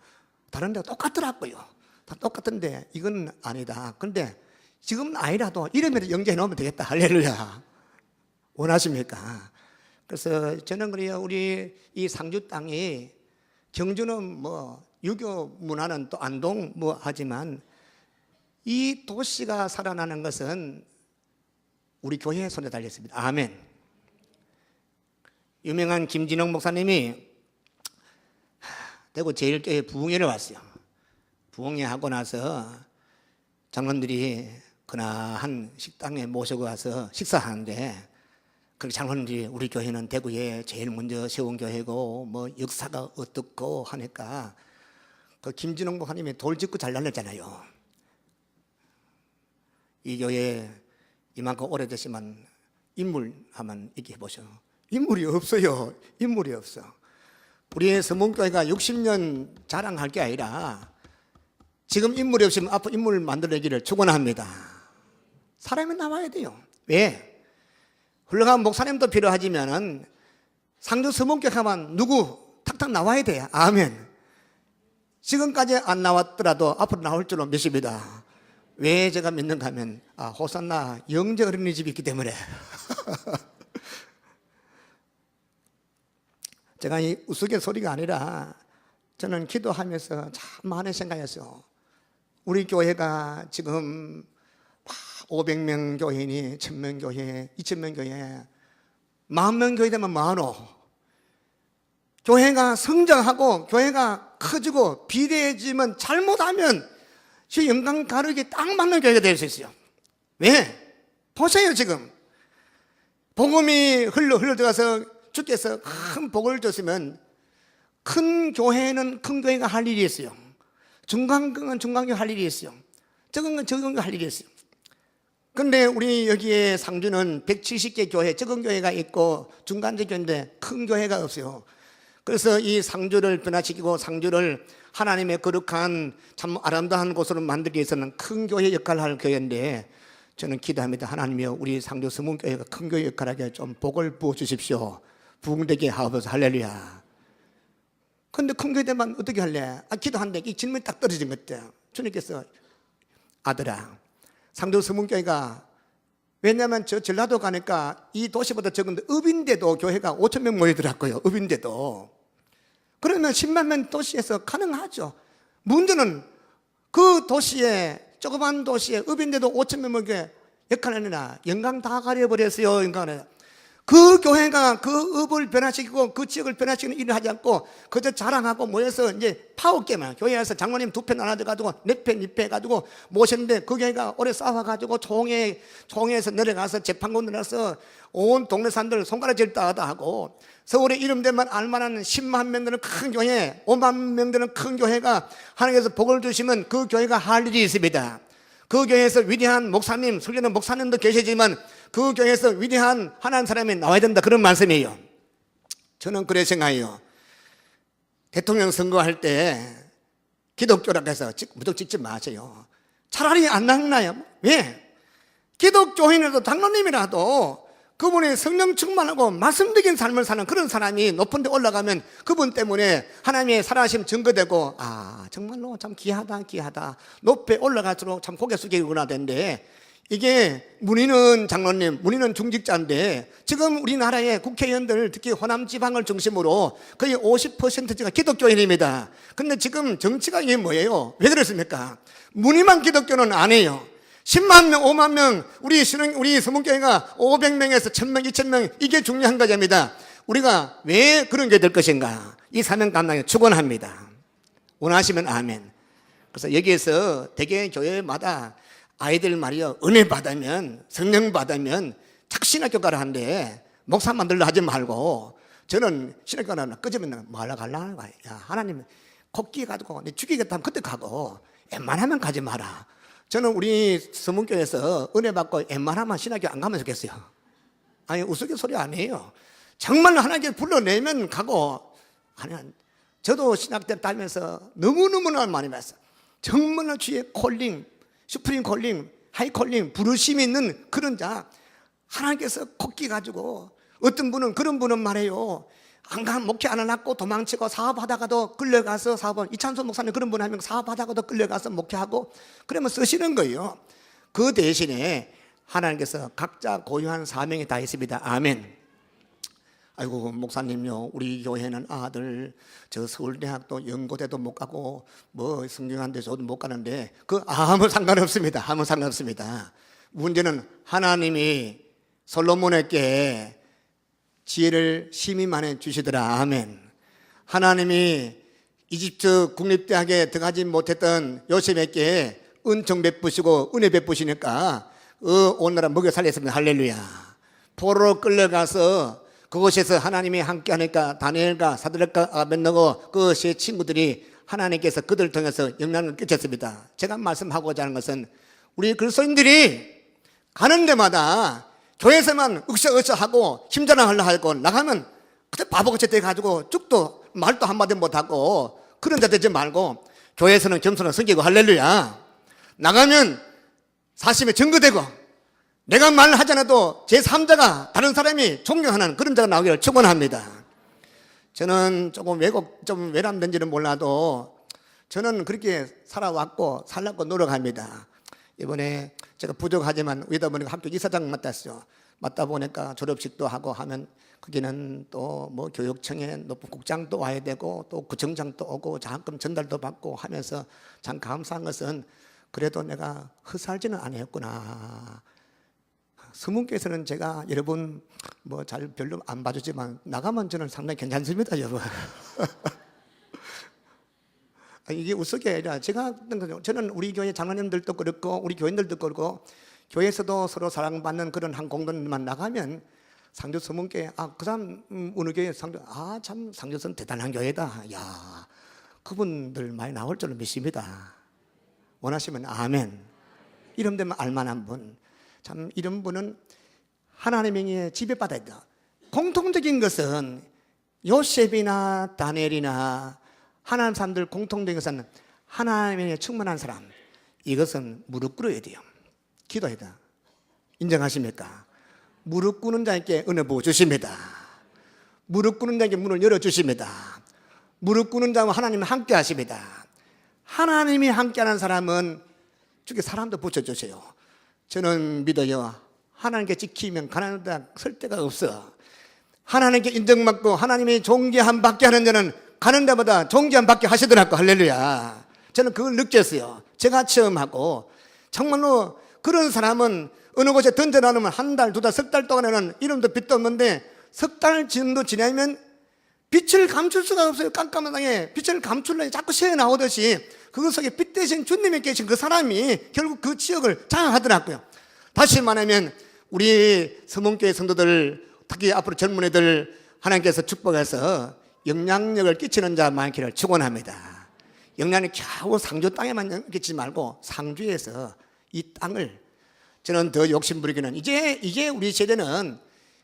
다른 데가 똑같더라고요. 다 똑같은데 이건 아니다. 근데 지금은 아니라도 이름에도 영재해 놓으면 되겠다. 할렐루야. 원하십니까? 그래서 저는 그래요. 우리 이 상주 땅이 경주는 뭐 유교 문화는 또 안동 뭐 하지만 이 도시가 살아나는 것은 우리 교회의 손에 달려 있습니다. 아멘. 유명한 김진영 목사님이 대구 제일교회 부흥회를 왔어요. 부흥회 하고 나서 장로들이 그나한 식당에 모시고 가서 식사하는데 그 장로님들이 우리 교회는 대구에 제일 먼저 세운 교회고 뭐 역사가 어떻고 하니까 그 김진홍 목사님이 돌 짚고 잘 날렸잖아요. 이 교회 이만큼 오래됐지만 인물 한번 얘기해 보셔. 인물이 없어요. 인물이 없어. 우리의 서문교회가 60년 자랑할 게 아니라 지금 인물이 없으면 앞으로 인물 만들어내기를 축원합니다. 사람이 나와야 돼요. 왜? 훌륭한 목사님도 필요하지만은 상주 서문교회 하면 누구 탁탁 나와야 돼요. 아멘. 지금까지 안 나왔더라도 앞으로 나올 줄로 믿습니다. 왜 제가 믿는가 하면 호산나 영재 어린이집이 있기 때문에 제가 이 우스갯소리가 아니라 저는 기도하면서 참 많은 생각했어요. 우리 교회가 지금 500명 교회니 1000명 교회, 2000명 교회, 10,000명 교회 되면 많어. 교회가 성장하고 교회가 커지고 비대해지면 잘못하면 그 영광 가르기 딱 맞는 교회가 될 수 있어요. 왜? 보세요. 지금 복음이 흘러 들어가서 주께서 큰 복을 줬으면 큰 교회는 큰 교회가 할 일이 있어요. 중간교회는 중간교회 할 일이 있어요. 적은 건 적은 교회 할 일이 있어요. 근데 우리 여기에 상주는 170개 교회, 적은 교회가 있고 중간적 교회인데 큰 교회가 없어요. 그래서 이 상주를 변화시키고 상주를 하나님의 거룩한 참 아름다운 곳으로 만들기 위해서는 큰 교회 역할을 할 교회인데 저는 기도합니다. 하나님이여 우리 상주 서문교회가 큰 교회 역할하게 좀 복을 부어주십시오. 부흥되게 하옵소서. 할렐루야. 근데 큰 교회 되면 어떻게 할래? 기도한데 이 질문이 딱 떨어진 것 같아요. 주님께서 아들아 상주 서문교회가 왜냐하면 저 전라도 가니까 이 도시보다 적은데 읍인데도 교회가 5,000명 모이더라고요. 읍인데도. 그러면 10만 명 도시에서 가능하죠. 문제는 그 도시에 조그만 도시에 읍인데도 5,000명 모이게 역할을 하느냐. 영광 다 가려버렸어요. 영광을. 그 교회가 그 읍을 변화시키고 그 지역을 변화시키는 일을 하지 않고 그저 자랑하고 모여서 이제 파워게임을 교회에서 장로님 2편 나눠져가지고 4편 2편 해가지고 모셨는데 그 교회가 오래 싸워가지고 총회에서 내려가서 재판고 내려가서 온 동네 사람들 손가락 질따하다 하고 서울에 이름 되면 알만한 10만 명 되는 큰 교회 5만 명 되는 큰 교회가 하나님께서 복을 주시면 그 교회가 할 일이 있습니다. 그 교회에서 위대한 목사님, 설교는 목사님도 계시지만 그 교회에서 위대한 하나님 사람이 나와야 된다. 그런 말씀이에요. 저는 그래 생각해요. 대통령 선거할 때 기독교라고 해서 무조건 찍지 마세요. 차라리 안 낫나요? 왜? 기독교인이라도 장로님이라도 그분이 성령 충만하고 말씀드린 삶을 사는 그런 사람이 높은 데 올라가면 그분 때문에 하나님의 살아계심 증거되고 정말로 참 귀하다 높이 올라갈수록 참 고개 숙이구나 된데 이게 문의는 장로님, 문의는 중직자인데 지금 우리나라의 국회의원들 특히 호남 지방을 중심으로 거의 50%가 기독교인입니다. 근데 지금 정치가 이게 뭐예요? 왜 그렇습니까? 문의만 기독교는 아니에요. 10만 명, 5만 명, 우리 서문교회가 500명에서 1000명, 2000명, 이게 중요한 것입니다. 우리가 왜 그런 게 될 것인가? 이 사명 감당에 축원합니다. 원하시면 아멘. 그래서 여기에서 대개 교회마다 아이들 말이요, 은혜 받으면, 성령 받으면 착신학교 가라 한데, 목사 만들려 하지 말고, 저는 신학교 가라 끄집으면 뭐 하려고 하려는 거야. 야, 하나님, 곡기 가지고, 내 죽이겠다 하면 그때 가고, 웬만하면 가지 마라. 저는 우리 서문교에서 은혜 받고 웬만하면 신학교 안 가면 좋겠어요. 아니, 우스갯소리 아니에요. 정말로 하나님께 불러내면 가고, 아니, 저도 신학대 다니면서 너무너무나 많이 봤어요. 정말로 주의 콜링, 슈프림 콜링, 하이 콜링, 부르심이 있는 그런 자, 하나님께서 콧기 가지고, 어떤 분은, 그런 분은 말해요. 목회 안 해놨고 도망치고 사업하다가도 끌려가서 이찬수 목사님 그런 분 하면 사업하다가도 끌려가서 목회하고 그러면 쓰시는 거예요. 그 대신에 하나님께서 각자 고유한 사명이 다 있습니다. 아멘. 아이고 목사님요, 우리 교회는 아들 저 서울대학도 연고대도 못 가고 뭐 성경한 데서도 못 가는데 그 아무 상관없습니다. 아무 상관없습니다. 문제는 하나님이 솔로몬에게 지혜를 심히 많이 주시더라. 아멘. 하나님이 이집트 국립대학에 들어가지 못했던 요셉에게 은총 베푸시고 은혜 베푸시니까 온 나라 먹여 살렸습니다. 할렐루야. 포로로 끌려가서 그곳에서 하나님이 함께하니까 다니엘과 사드락과 아벳느고 그 세 친구들이 하나님께서 그들을 통해서 영향을 끼쳤습니다. 제가 말씀하고자 하는 것은 우리 그리스도인들이 가는 데마다 교회에서만 으쌰으쌰하고 힘자랑하려 하고 나가면 그때 바보같이 돼가지고 쭉도 말도 한마디 못하고 그런 데 되지 말고 교회에서는 겸손하게 섬기고 할렐루야. 나가면 사심에 증거되고 내가 말하지 않아도 제3자가 다른 사람이 존경하는 그런 자가 나오기를 축원합니다. 저는 조금 좀 외람된지는 몰라도 저는 그렇게 살아왔고 살라고 노력합니다. 이번에 제가 부족하지만 위다 보니까 학교 이사장 맡았어요. 맡다 보니까 졸업식도 하고 하면 거기는 또 뭐 교육청에 높은 국장도 와야 되고 또 구청장도 오고 장학금 전달도 받고 하면서 참 감사한 것은 그래도 내가 헛살지는 아니었구나. 서문교에서는 제가 여러분 뭐 잘 별로 안 봐주지만 나가면 저는 상당히 괜찮습니다, 여러분. 이게 우스게 아니라 저는 우리 교회 장로님들도 그렇고 우리 교인들도 그렇고 교회에서도 서로 사랑받는 그런 한 공동만 나가면 상주 서문교회 그 사람 어느 교회 상주 참 상주선 대단한 교회다. 야 그분들 많이 나올 줄로 믿습니다. 원하시면 아멘. 이름 되면 알만한 분. 참 이런 분은 하나님의 지배받아야 된다. 공통적인 것은 요셉이나 다니엘이나 하나님 사람들 공통적인 것은 하나님의 충만한 사람. 이것은 무릎 꿇어야 돼요. 기도해야 돼. 인정하십니까? 무릎 꿇는 자에게 은혜 부어 주십니다. 무릎 꿇는 자에게 문을 열어 주십니다. 무릎 꿇는 자와 하나님은 함께 하십니다. 하나님이 함께하는 사람은 주께 사람도 붙여주세요. 저는 믿어요. 하나님께 지키면 가난한 데가 설 데가 없어. 하나님께 인정받고 하나님이 존귀함 받게 하는 자는 가는 데마다 존귀함 받게 하시더라고. 할렐루야. 저는 그걸 느꼈어요. 제가 체험하고 정말로 그런 사람은 어느 곳에 던져놓으면 한 달, 두 달, 석 달 동안에는 이름도 빛도 없는데 석 달 정도 지나면 빛을 감출 수가 없어요. 깜깜한 땅에 빛을 감추려니 자꾸 새어나오듯이 그 속에 빛 대신 주님이 계신 그 사람이 결국 그 지역을 장악하더라고요. 다시 말하면 우리 서문교회 성도들, 특히 앞으로 젊은 애들 하나님께서 축복해서 영향력을 끼치는 자 많기를 축원합니다. 영향이 겨우 상주 땅에만 끼치지 말고 상주에서 이 땅을 저는 더 욕심부리기는 이제 우리 세대는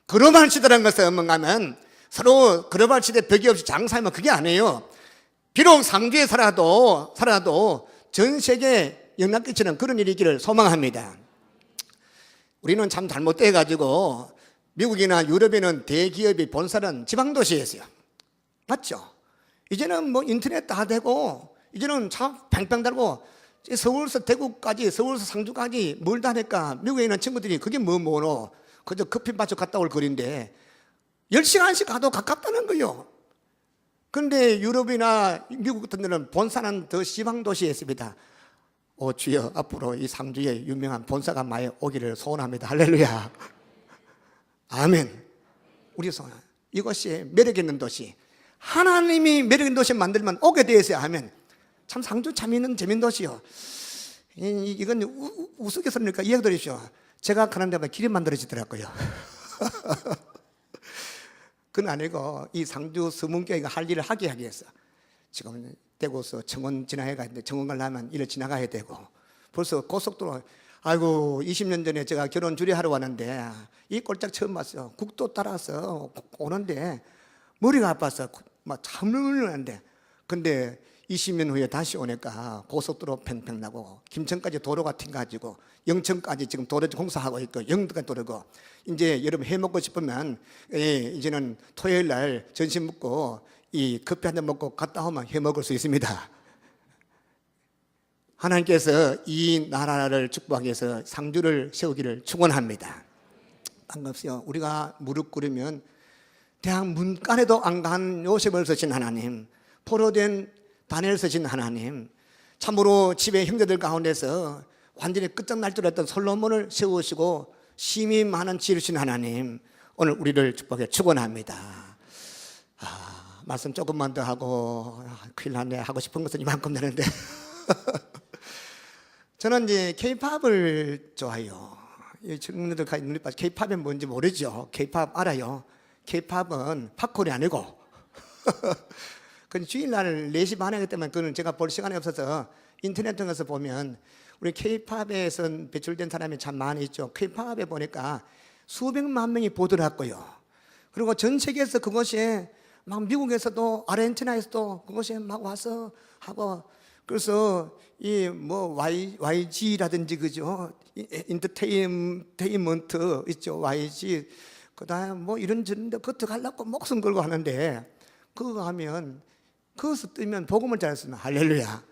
글로벌 시대라는 것을 뭔가면 서로 글로벌 시대 벽이 없이 장사하면 그게 아니에요. 비록 상주에 살아도 전 세계에 영향 끼치는 그런 일이 있기를 소망합니다. 우리는 참 잘못돼가지고 미국이나 유럽에는 대기업이 본사는 지방도시에서요. 맞죠? 이제는 뭐 인터넷 다 되고 이제는 참 팽팽 달고 서울에서 대구까지 서울에서 상주까지 멀다 하니까 미국에 있는 친구들이 그게 뭐노 그저 커피 마셔 갔다 올 거리인데 10시간씩 가도 가깝다는 거요. 그런데 유럽이나 미국 같은 데는 본사는 더 지방도시에 있습니다. 주여 앞으로 이 상주에 유명한 본사가 많이 오기를 소원합니다. 할렐루야. 아멘. 우리 소원. 이것이 매력 있는 도시. 하나님이 매력 있는 도시 만들면 오게 되어 있어야 하면 참 상주 참 있는 재밌는 도시요. 이건 우스갯소리니까 이해해 드리십시오. 제가 가는 데마다 길이 만들어지더라고요. 그건 아니고 이 상주 서문교회가 할 일을 하게 하기 위해서 지금 대구에서 청원 지나야 가는데 청원 가려면 이를 지나가야 되고 벌써 고속도로 20년 전에 제가 결혼 주례하러 왔는데 이 꼴짝 처음 봤어요. 국도 따라서 오는데 머리가 아파서 막 잠을 자는데 근데 20년 후에 다시 오니까 고속도로 팽팽 나고 김천까지 도로가 튕가지고 영천까지 지금 도로 공사하고 있고 영도까지 도로고 이제 여러분 해 먹고 싶으면 이제는 토요일 날 점심 먹고 이 커피 한 잔 먹고 갔다 오면 해 먹을 수 있습니다. 하나님께서 이 나라를 축복하기 위해서 상주를 세우기를 축원합니다. 반갑습니다. 우리가 무릎 꿇으면 대학 문간에도 안 간 요셉을 쓰신 하나님, 포로된 다니엘 쓰신 하나님, 참으로 집의 형제들 가운데서 완전히 끝장날 줄 알았던 솔로몬을 세우시고 심히 많은 지혜를 주신 하나님, 오늘 우리를 축복해 축원합니다. 말씀 조금만 더 하고 큰일 났네. 하고 싶은 것은 이만큼 되는데 저는 이제 K-팝을 좋아해요. 이 청년들 가진 눈이 빠져. K-팝이 뭔지 모르죠? K-팝 알아요? K-팝은 팝콘이 아니고 그 주일날 4시 반에 하기 때문에 그건 제가 볼 시간이 없어서 인터넷 통해서 보면 우리 K-팝에서 배출된 사람이 참 많이 있죠. K-팝에 보니까 수백만 명이 보더라고요. 그리고 전 세계에서 그것이 막 미국에서도 아르헨티나에서도 그것이 막 와서 하고, 그래서 이 뭐 YG라든지 그죠, 인터테인먼트 있죠, YG, 그다음에 뭐 이런저런데 그것도 가려고 목숨 걸고 하는데, 그거 하면 그것을 뜨면 복음을 전했으면 할렐루야.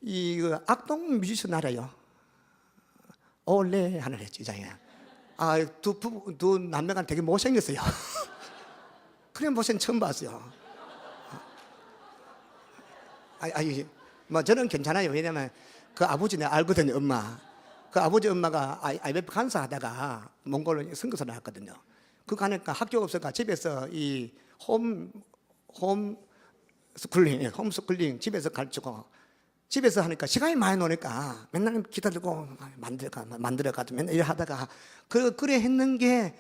이 악동 뮤지션 알아요? 올레 하늘 했지 이장에. 두 남매가 되게 못생겼어요. 그래 못생 처음 봤어요. 뭐 저는 괜찮아요. 왜냐면 그 아버지 내가 알거든요, 엄마. 그 아버지 엄마가 IMF 간사하다가 몽골로 선교사 나왔거든요. 그 가니까 학교가 없으니까 집에서 이 홈스쿨링 집에서 가르치고, 집에서 하니까 시간이 많이 노니까 맨날 기다리고 만들어가지고 맨날 일 하다가 그래 했는 게,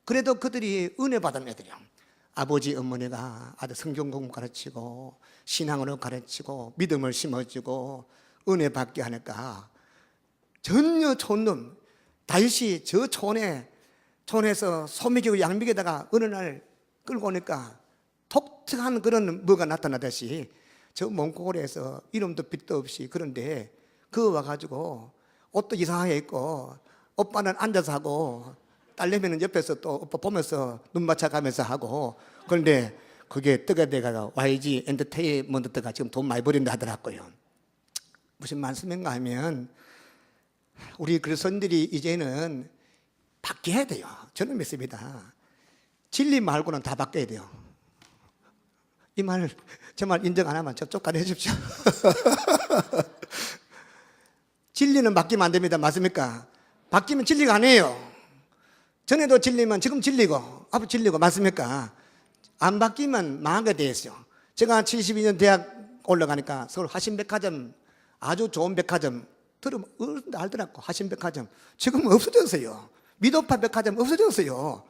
그래도 그들이 은혜 받은 애들이요. 아버지 어머니가 아들 성경 공부 가르치고 신앙으로 가르치고 믿음을 심어주고 은혜 받게 하니까 전혀 촌놈 다윗이 저 촌에서 소매기고 양미에다가 어느 날 끌고 오니까 독특한 그런 뭐가 나타나듯이 저 몽골에서 이름도 빛도 없이, 그런데 그거 와가지고 옷도 이상하게 입고 오빠는 앉아서 하고 딸내미는 옆에서 또 오빠 보면서 눈 맞춰가면서 하고, 그런데 그게 뜨게 돼가 YG 엔터테인먼트가 지금 돈 많이 버린다 하더라고요. 무슨 말씀인가 하면 우리 그리스도인들이 이제는 바뀌어야 돼요. 저는 믿습니다. 진리 말고는 다 바뀌어야 돼요. 이 말, 저 말 인정 안 하면 저 쫓아내 주십시오. 진리는 바뀌면 안 됩니다. 맞습니까? 바뀌면 진리가 아니에요. 전에도 진리면 지금 진리고 앞으로 진리고, 맞습니까? 안 바뀌면 망하게 돼 있어요. 제가 72년 대학 올라가니까 서울 하신백화점, 아주 좋은 백화점 들으면 어른들 알더라고. 하신백화점 지금 없어졌어요. 미도파 백화점 없어졌어요.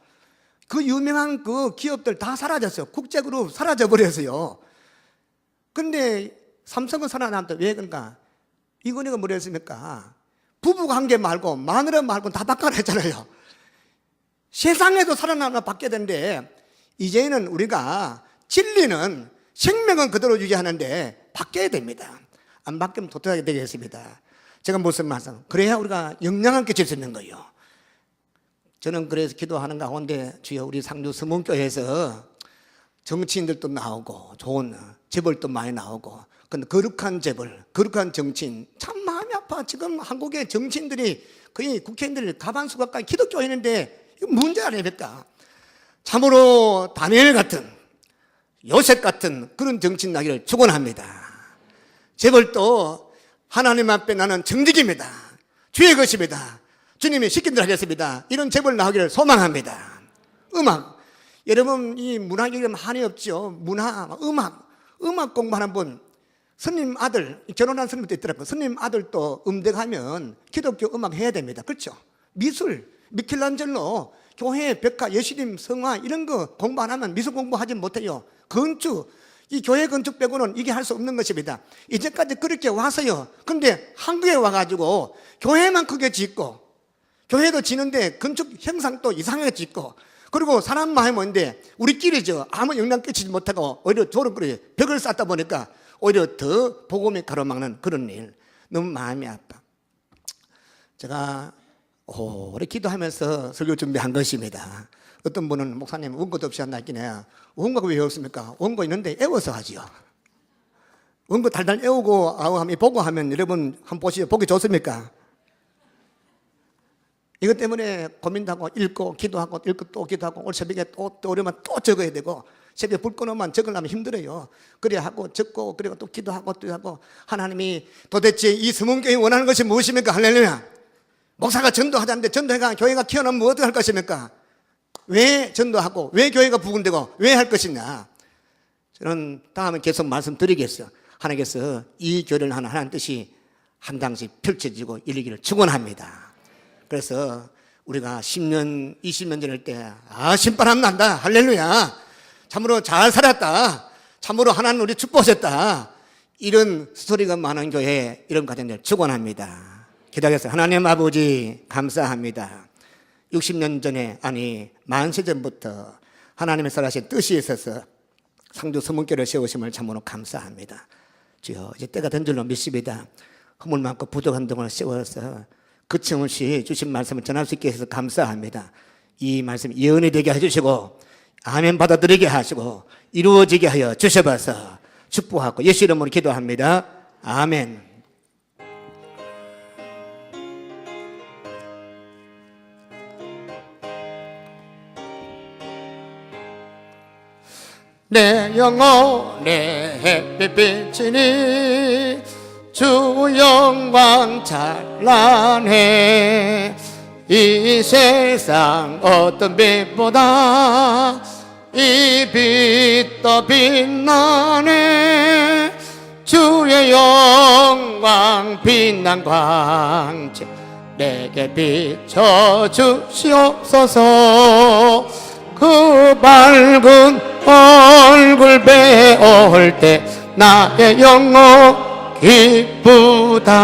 그 유명한 그 기업들 다 사라졌어요. 국제그룹 사라져버렸어요. 근데 삼성은 살아남다. 왜 그런가? 이건희가 뭐랬습니까? 부부관계 말고 마누라 말고 다 바꿔라 했잖아요. 세상에도 살아남아 바뀌어야 되는데, 이제는 우리가 진리는 생명은 그대로 유지하는데 바뀌어야 됩니다. 안 바뀌면 도태하게 되겠습니다. 제가 무슨 말씀? 그래야 우리가 영향을 끼칠 수 있는 거예요. 저는 그래서 기도하는 가운데, 주여 우리 상주 서문교회에서 정치인들도 나오고 좋은 재벌도 많이 나오고, 근데 거룩한 재벌, 거룩한 정치인 참 마음이 아파. 지금 한국의 정치인들이 거의 국회의원들이 가반 수가까지 기독교인인데 이거 문제 아닙니까? 참으로 다니엘 같은, 요셉 같은 그런 정치인 나기를 축원합니다. 재벌도 하나님 앞에 나는 정직입니다, 주의 것입니다, 주님이 시킨 대로 하겠습니다, 이런 재벌 나오기를 소망합니다. 음악, 여러분 이 문학이 한이 없죠. 문화, 음악 공부하는 분, 스님 아들, 결혼한 스님도 있더라고요. 스님 아들도 음대가면 기독교 음악 해야 됩니다. 그렇죠? 미술, 미켈란젤로, 교회, 벽화, 예수님 성화 이런 거 공부 안 하면 미술 공부하지 못해요. 건축, 이 교회 건축 빼고는 이게 할 수 없는 것입니다. 이제까지 그렇게 와서요. 근데 한국에 와가지고 교회만 크게 짓고, 교회도 지는데 건축 형상도 이상하게 짓고, 그리고 사람 마음이 뭔데 우리끼리 아무 영향 끼치지 못하고 오히려 조롱거리 벽을 쌓다 보니까 오히려 더 복음이 가로막는 그런 일, 너무 마음이 아파. 제가 오래 기도하면서 설교 준비한 것입니다. 어떤 분은 목사님 원고도 없이 한다 했긴 해요. 원고가 왜 없습니까? 원고 있는데 애워서 하지요. 원고 달달 애우고 하면 보고 하면 여러분 한번 보시죠. 보기 좋습니까? 이것 때문에 고민도 하고 읽고 기도하고 읽고 또 기도하고 오늘 새벽에 또 어려면 또 적어야 되고, 새벽에 불 꺼놓으면 적으려면 힘들어요. 그래 하고 적고 그리고 또 기도하고 또 하고, 하나님이 도대체 이 서문교회 원하는 것이 무엇입니까? 할렐루야. 목사가 전도하자는데 전도회가 교회가 키워나면 뭐 어떻게 할 것입니까? 왜 전도하고 왜 교회가 부흥되고 왜 할 것이냐? 저는 다음에 계속 말씀드리겠어요. 하나님께서 이 교회를 하는 하나님 뜻이 한 당씩 펼쳐지고 이루기를 축원합니다. 그래서 우리가 10년, 20년 전일 때, 신바람 난다. 할렐루야. 참으로 잘 살았다. 참으로 하나님 우리 축복하셨다. 이런 스토리가 많은 교회, 이런 가정들 축원합니다. 기도하겠습니다. 하나님 아버지, 감사합니다. 60년 전에, 아니, 만세 전부터 하나님의 살아신 뜻이 있어서 상주 서문교를 세우심을 참으로 감사합니다. 주여, 이제 때가 된 줄로 믿습니다. 허물 많고 부족한 동안 세워서 그침없이 주신 말씀을 전할 수 있게 해서 감사합니다. 이 말씀 예언이 되게 해주시고 아멘 받아들이게 하시고 이루어지게 하여 주셔봐서 축복하고 예수 이름으로 기도합니다. 아멘. 내 영혼의 햇빛이니 주 영광 찬란해. 이 세상 어떤 빛보다 이 빛 더 빛나네. 주의 영광 빛난 광채 내게 비춰 주시옵소서. 그 밝은 얼굴 배울 때 나의 영혼 기쁘다.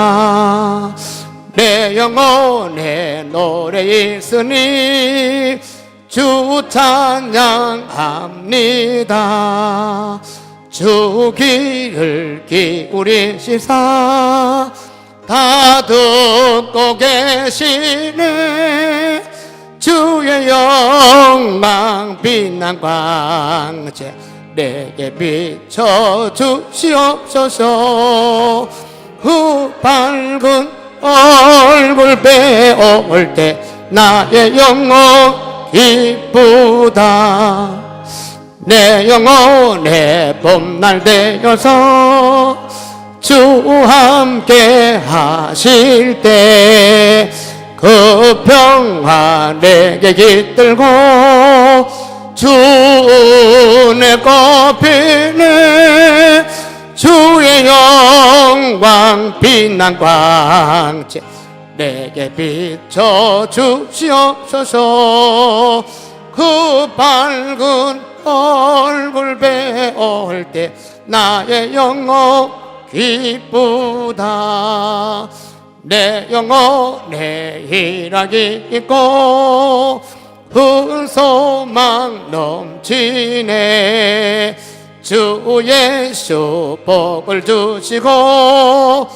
내 영혼에 노래 있으니 주 찬양합니다. 주 귀를 기울이시사 다 듣고 계시네. 주의 영광 빛난 광채 내게 비춰 주시옵소서. 그 밝은 얼굴 배울 때 나의 영혼 기쁘다. 내 영혼의 봄날 되어서 주 함께 하실 때 그 평화 내게 깃들고 주 은혜 꽃피네. 주의 영광 빛난 광채 내게 비춰 주시옵소서. 그 밝은 얼굴 배울 때 나의 영혼 기쁘다. 내 영혼에 희락이 있고 큰 소망 넘치네. 주 예수 복을 주시고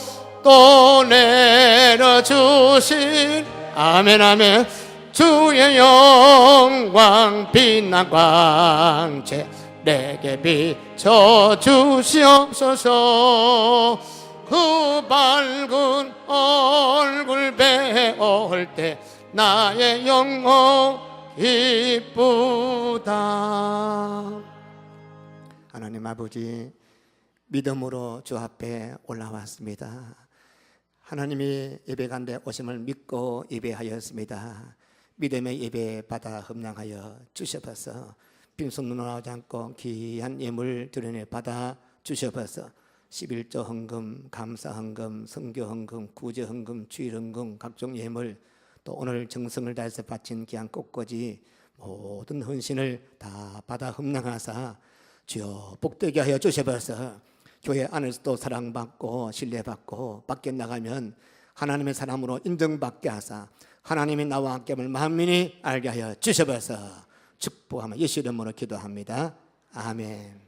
또 내려주신 아멘 아멘. 주의 영광 빛난 광채 내게 비춰 주시옵소서. 그 밝은 얼굴 배울 때 나의 영혼 기쁘다. 하나님 아버지, 믿음으로 주 앞에 올라왔습니다. 하나님이 예배 가운데 오심을 믿고 예배하였습니다. 믿음의 예배 받아 흠양하여 주셔서 빈손으로 나오지 않고 귀한 예물 드려내 받아 주셔서 11조 헌금, 감사 헌금, 선교 헌금, 구제 헌금, 주일 헌금, 각종 예물, 또 오늘 정성을 다해서 바친 귀한 꽃꽂이 모든 헌신을 다 받아 흠양하사 주여 복되게 하여 주셔서 교회 안에서도 사랑받고 신뢰받고 밖에 나가면 하나님의 사람으로 인정받게 하사 하나님이 나와 함께함을 만민이 알게 하여 주셔서 축복하며 예수 이름으로 기도합니다. 아멘.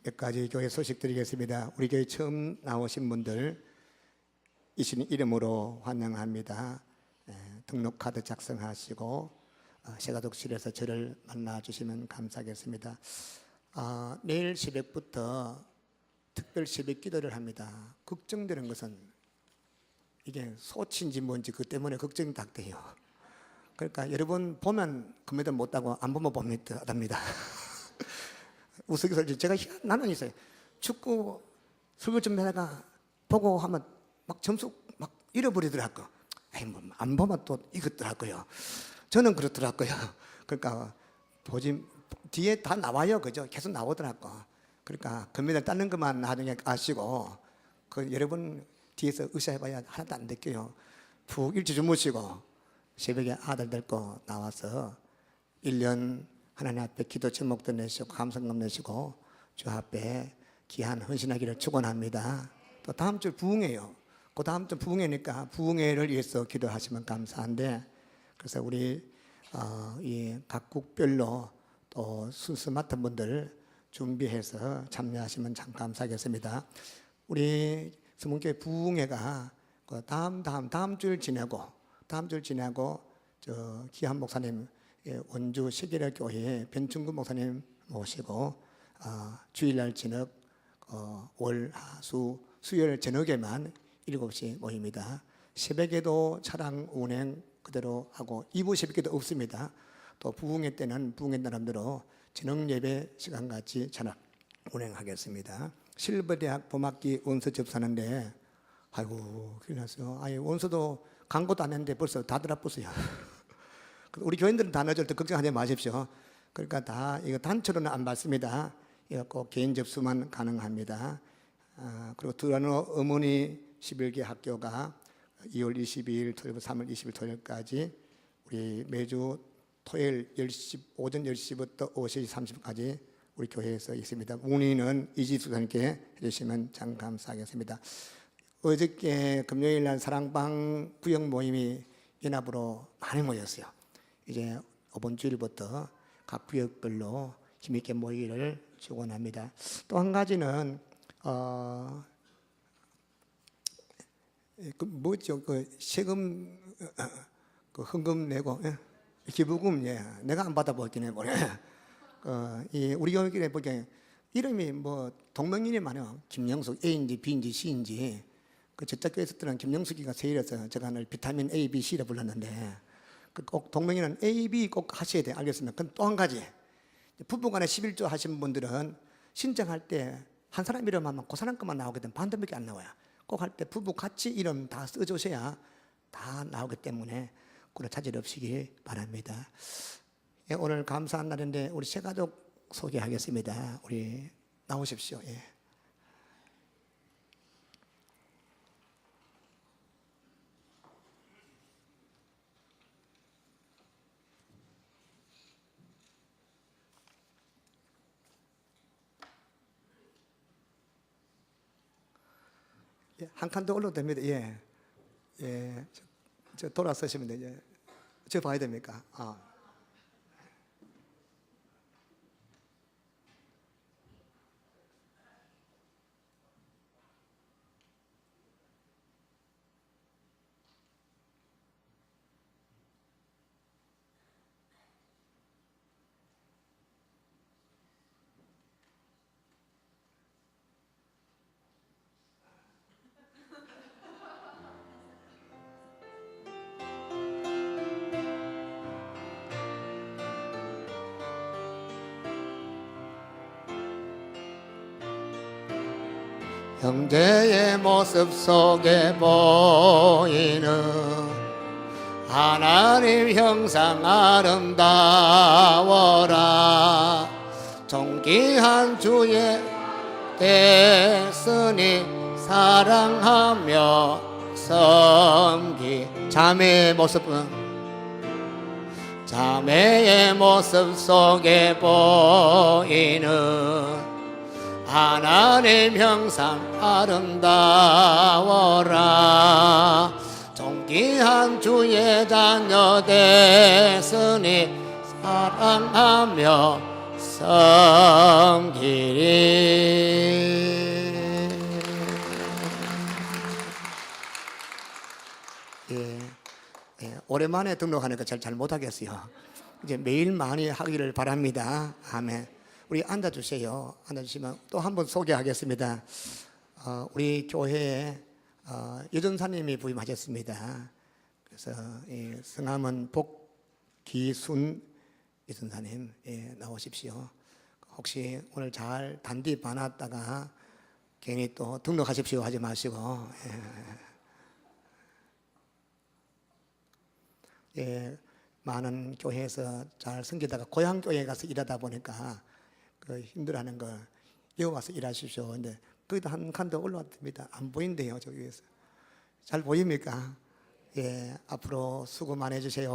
몇 가지 교회 소식 드리겠습니다. 우리 교회 처음 나오신 분들 이신 이름으로 환영합니다. 등록카드 작성하시고 세가독실에서 저를 만나주시면 감사하겠습니다. 내일 새벽부터 특별 새벽 기도를 합니다. 걱정되는 것은 이게 소치인지 뭔지 그 때문에 걱정이 딱 돼요. 그러니까 여러분 보면 금메달 못하고 안 보면 봅니다. 우스갯소리 제가 나는 있어요. 축구 설교 좀 하다가 보고 하면 막 점수 막 잃어버리더라고. 에이, 뭐 안 보면 또 이것더라고요. 저는 그렇더라고요. 그러니까 보지 뒤에 다 나와요, 그죠? 계속 나오더라고. 그러니까 금메달 따는 것만 나중에 아시고 그 여러분 뒤에서 의사해봐야 하나도 안 느껴요. 푹 일찍 주무시고 새벽에 아들 데리고 나와서 1년 하나님 앞에 기도 제목도 내시고 감성금 내시고 주 앞에 귀한 헌신하기를 축원합니다. 또 다음 주 부흥회요. 그 다음 주 부흥회니까 부흥회를 위해서 기도하시면 감사한데, 그래서 우리 이 각국별로 또 순서 맡은 분들 준비해서 참여하시면 참 감사하겠습니다. 우리 서문교회 부흥회가 그 다음 주를 지내고 저 기한 목사님 원주 세계라 교회 변충구 목사님 모시고 주일날 저녁 월, 수, 수요일 저녁에만 7시 모입니다. 새벽에도 차량 운행 그대로 하고 2부 새벽에도 없습니다. 또 부흥회 때는 부흥회 사람들로 저녁 예배 시간같이 차량 운행하겠습니다. 실버대학 봄학기 원서 접수하는데 아이고 큰일 났어요. 아예 원서도 광고도 안 했는데 벌써 다 들어왔어요. 우리 교인들은 다 늦을 때 걱정하지 마십시오. 그러니까 다 이거 단체로는 안 받습니다. 이거 꼭 개인 접수만 가능합니다. 그리고 들어오는 어머니 11개 학교가 2월 22일 토요일, 3월 20일 토요일까지 우리 매주 토요일 오전 10시부터 오후 3시 30분까지 우리 교회에서 있습니다. 문의는 이지수사님께 해주시면 참 감사하겠습니다. 어저께 금요일 날 사랑방 구역 모임이 연합으로 많이 모였어요. 이제 이번 주일부터 각 구역별로 힘있게 모이기를 축원합니다. 또 한 가지는 그 뭐죠? 그 세금 그 헌금 내고 기부금 내가 안 받아보긴 해보네. 이 우리 교회에 보기에 이름이 뭐 동명이인이 많아요. 김영숙 A인지 B인지 C인지. 그 저쪽 교회에서 들은 김영숙이가 세일해서 제가 오늘 비타민 A, B, C를 불렀는데 꼭 동명이는 A, B 꼭 하셔야 돼. 알겠습니다. 그럼 또 한 가지, 부부간에 11조 하신 분들은 신청할 때 한 사람 이름 하면 그 사람 것만 나오게 되면 반대밖에 안 나와요. 꼭 할 때 부부 같이 이름 다 써주셔야 다 나오기 때문에 그런 차질 없으길 바랍니다. 오늘 감사한 날인데 우리 새 가족 소개하겠습니다. 우리 나오십시오. 한 칸 더 올려도 됩니다. 저 돌아서시면 되죠. 저 봐야 됩니까? 형제의 모습 속에 보이는 하나님 형상 아름다워라. 존귀한 주의 됐으니 사랑하며 섬기. 자매의 모습 속에 보이는 하나님 형상 아름다워라. 존귀한 주의 자녀 됐으니 사랑하며 섬기리. 오랜만에 등록하니까 잘 못하겠어요. 이제 매일 많이 하기를 바랍니다. 아멘. 우리 앉아주세요. 앉아주시면 또 한 번 소개하겠습니다. 우리 교회에 여전사님이 부임하셨습니다. 그래서 성함은 복기순 여전사님 나오십시오. 혹시 오늘 잘 단디 봐놨다가 괜히 또 등록하십시오 하지 마시고. 예, 많은 교회에서 잘 섬기다가 고향 교회에 가서 일하다 보니까 그 힘들어하는 거 여기 와서 일하십시오. 근데 거기도 한 칸 더 올라왔답니다. 안 보인대요, 저 위에서. 잘 보입니까? 예, 앞으로 수고 많이 해주세요.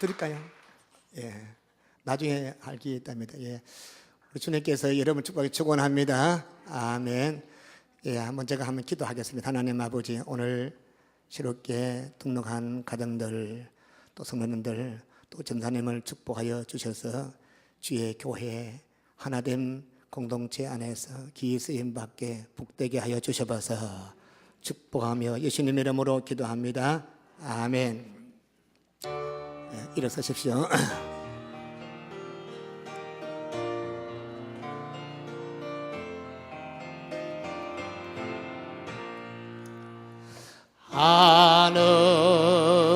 드릴까요? 예, 나중에 할 기회 있답니다. 예, 우리 주님께서 여러분 축복하기 축원합니다. 아멘. 예, 한번 기도하겠습니다. 하나님 아버지, 오늘 새롭게 등록한 가정들, 또 성도님들, 또 전사님을 축복하여 주셔서 주의 교회 하나됨 공동체 안에서 기이 쓰임 받게 복되게 하여 주셔서 축복하며 예수님 이름으로 기도합니다. 아멘. 예, 일어서십시오.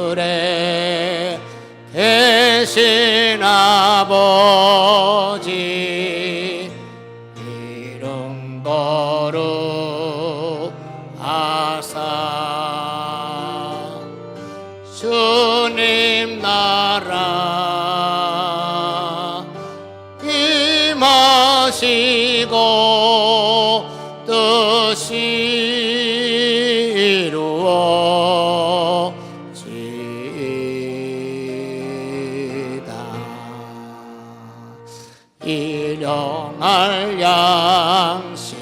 하늘에 계신 아버지 이름 거룩하사 주님 나라 임하시고 뜻이 일용할 양식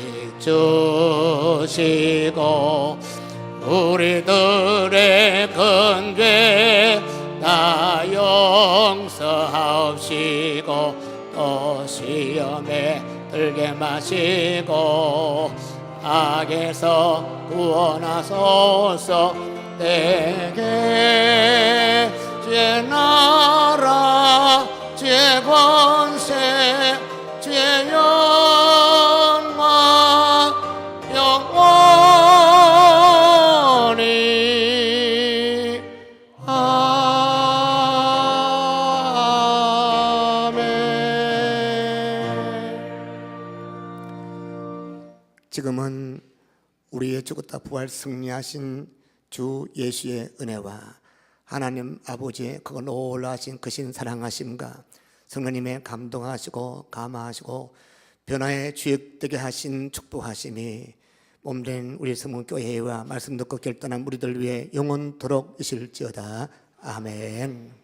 주시고 우리들의 근죄 다 용서하옵시고 또 시험에 들게 마시고 악에서 구원하소서. 내게 주의 나라 주의 권세 주의 영광 영원히 아멘. 지금은 우리의 죽었다 부활 승리하신 주 예수의 은혜와 하나님 아버지의 그 놀라신 크신 사랑하심과 성령님의 감동하시고 감화하시고 변화의 주역되게 하신 축복하심이 몸된 우리 성문교회와 말씀 듣고 결단한 우리들 위해 영원토록 있을지어다. 아멘.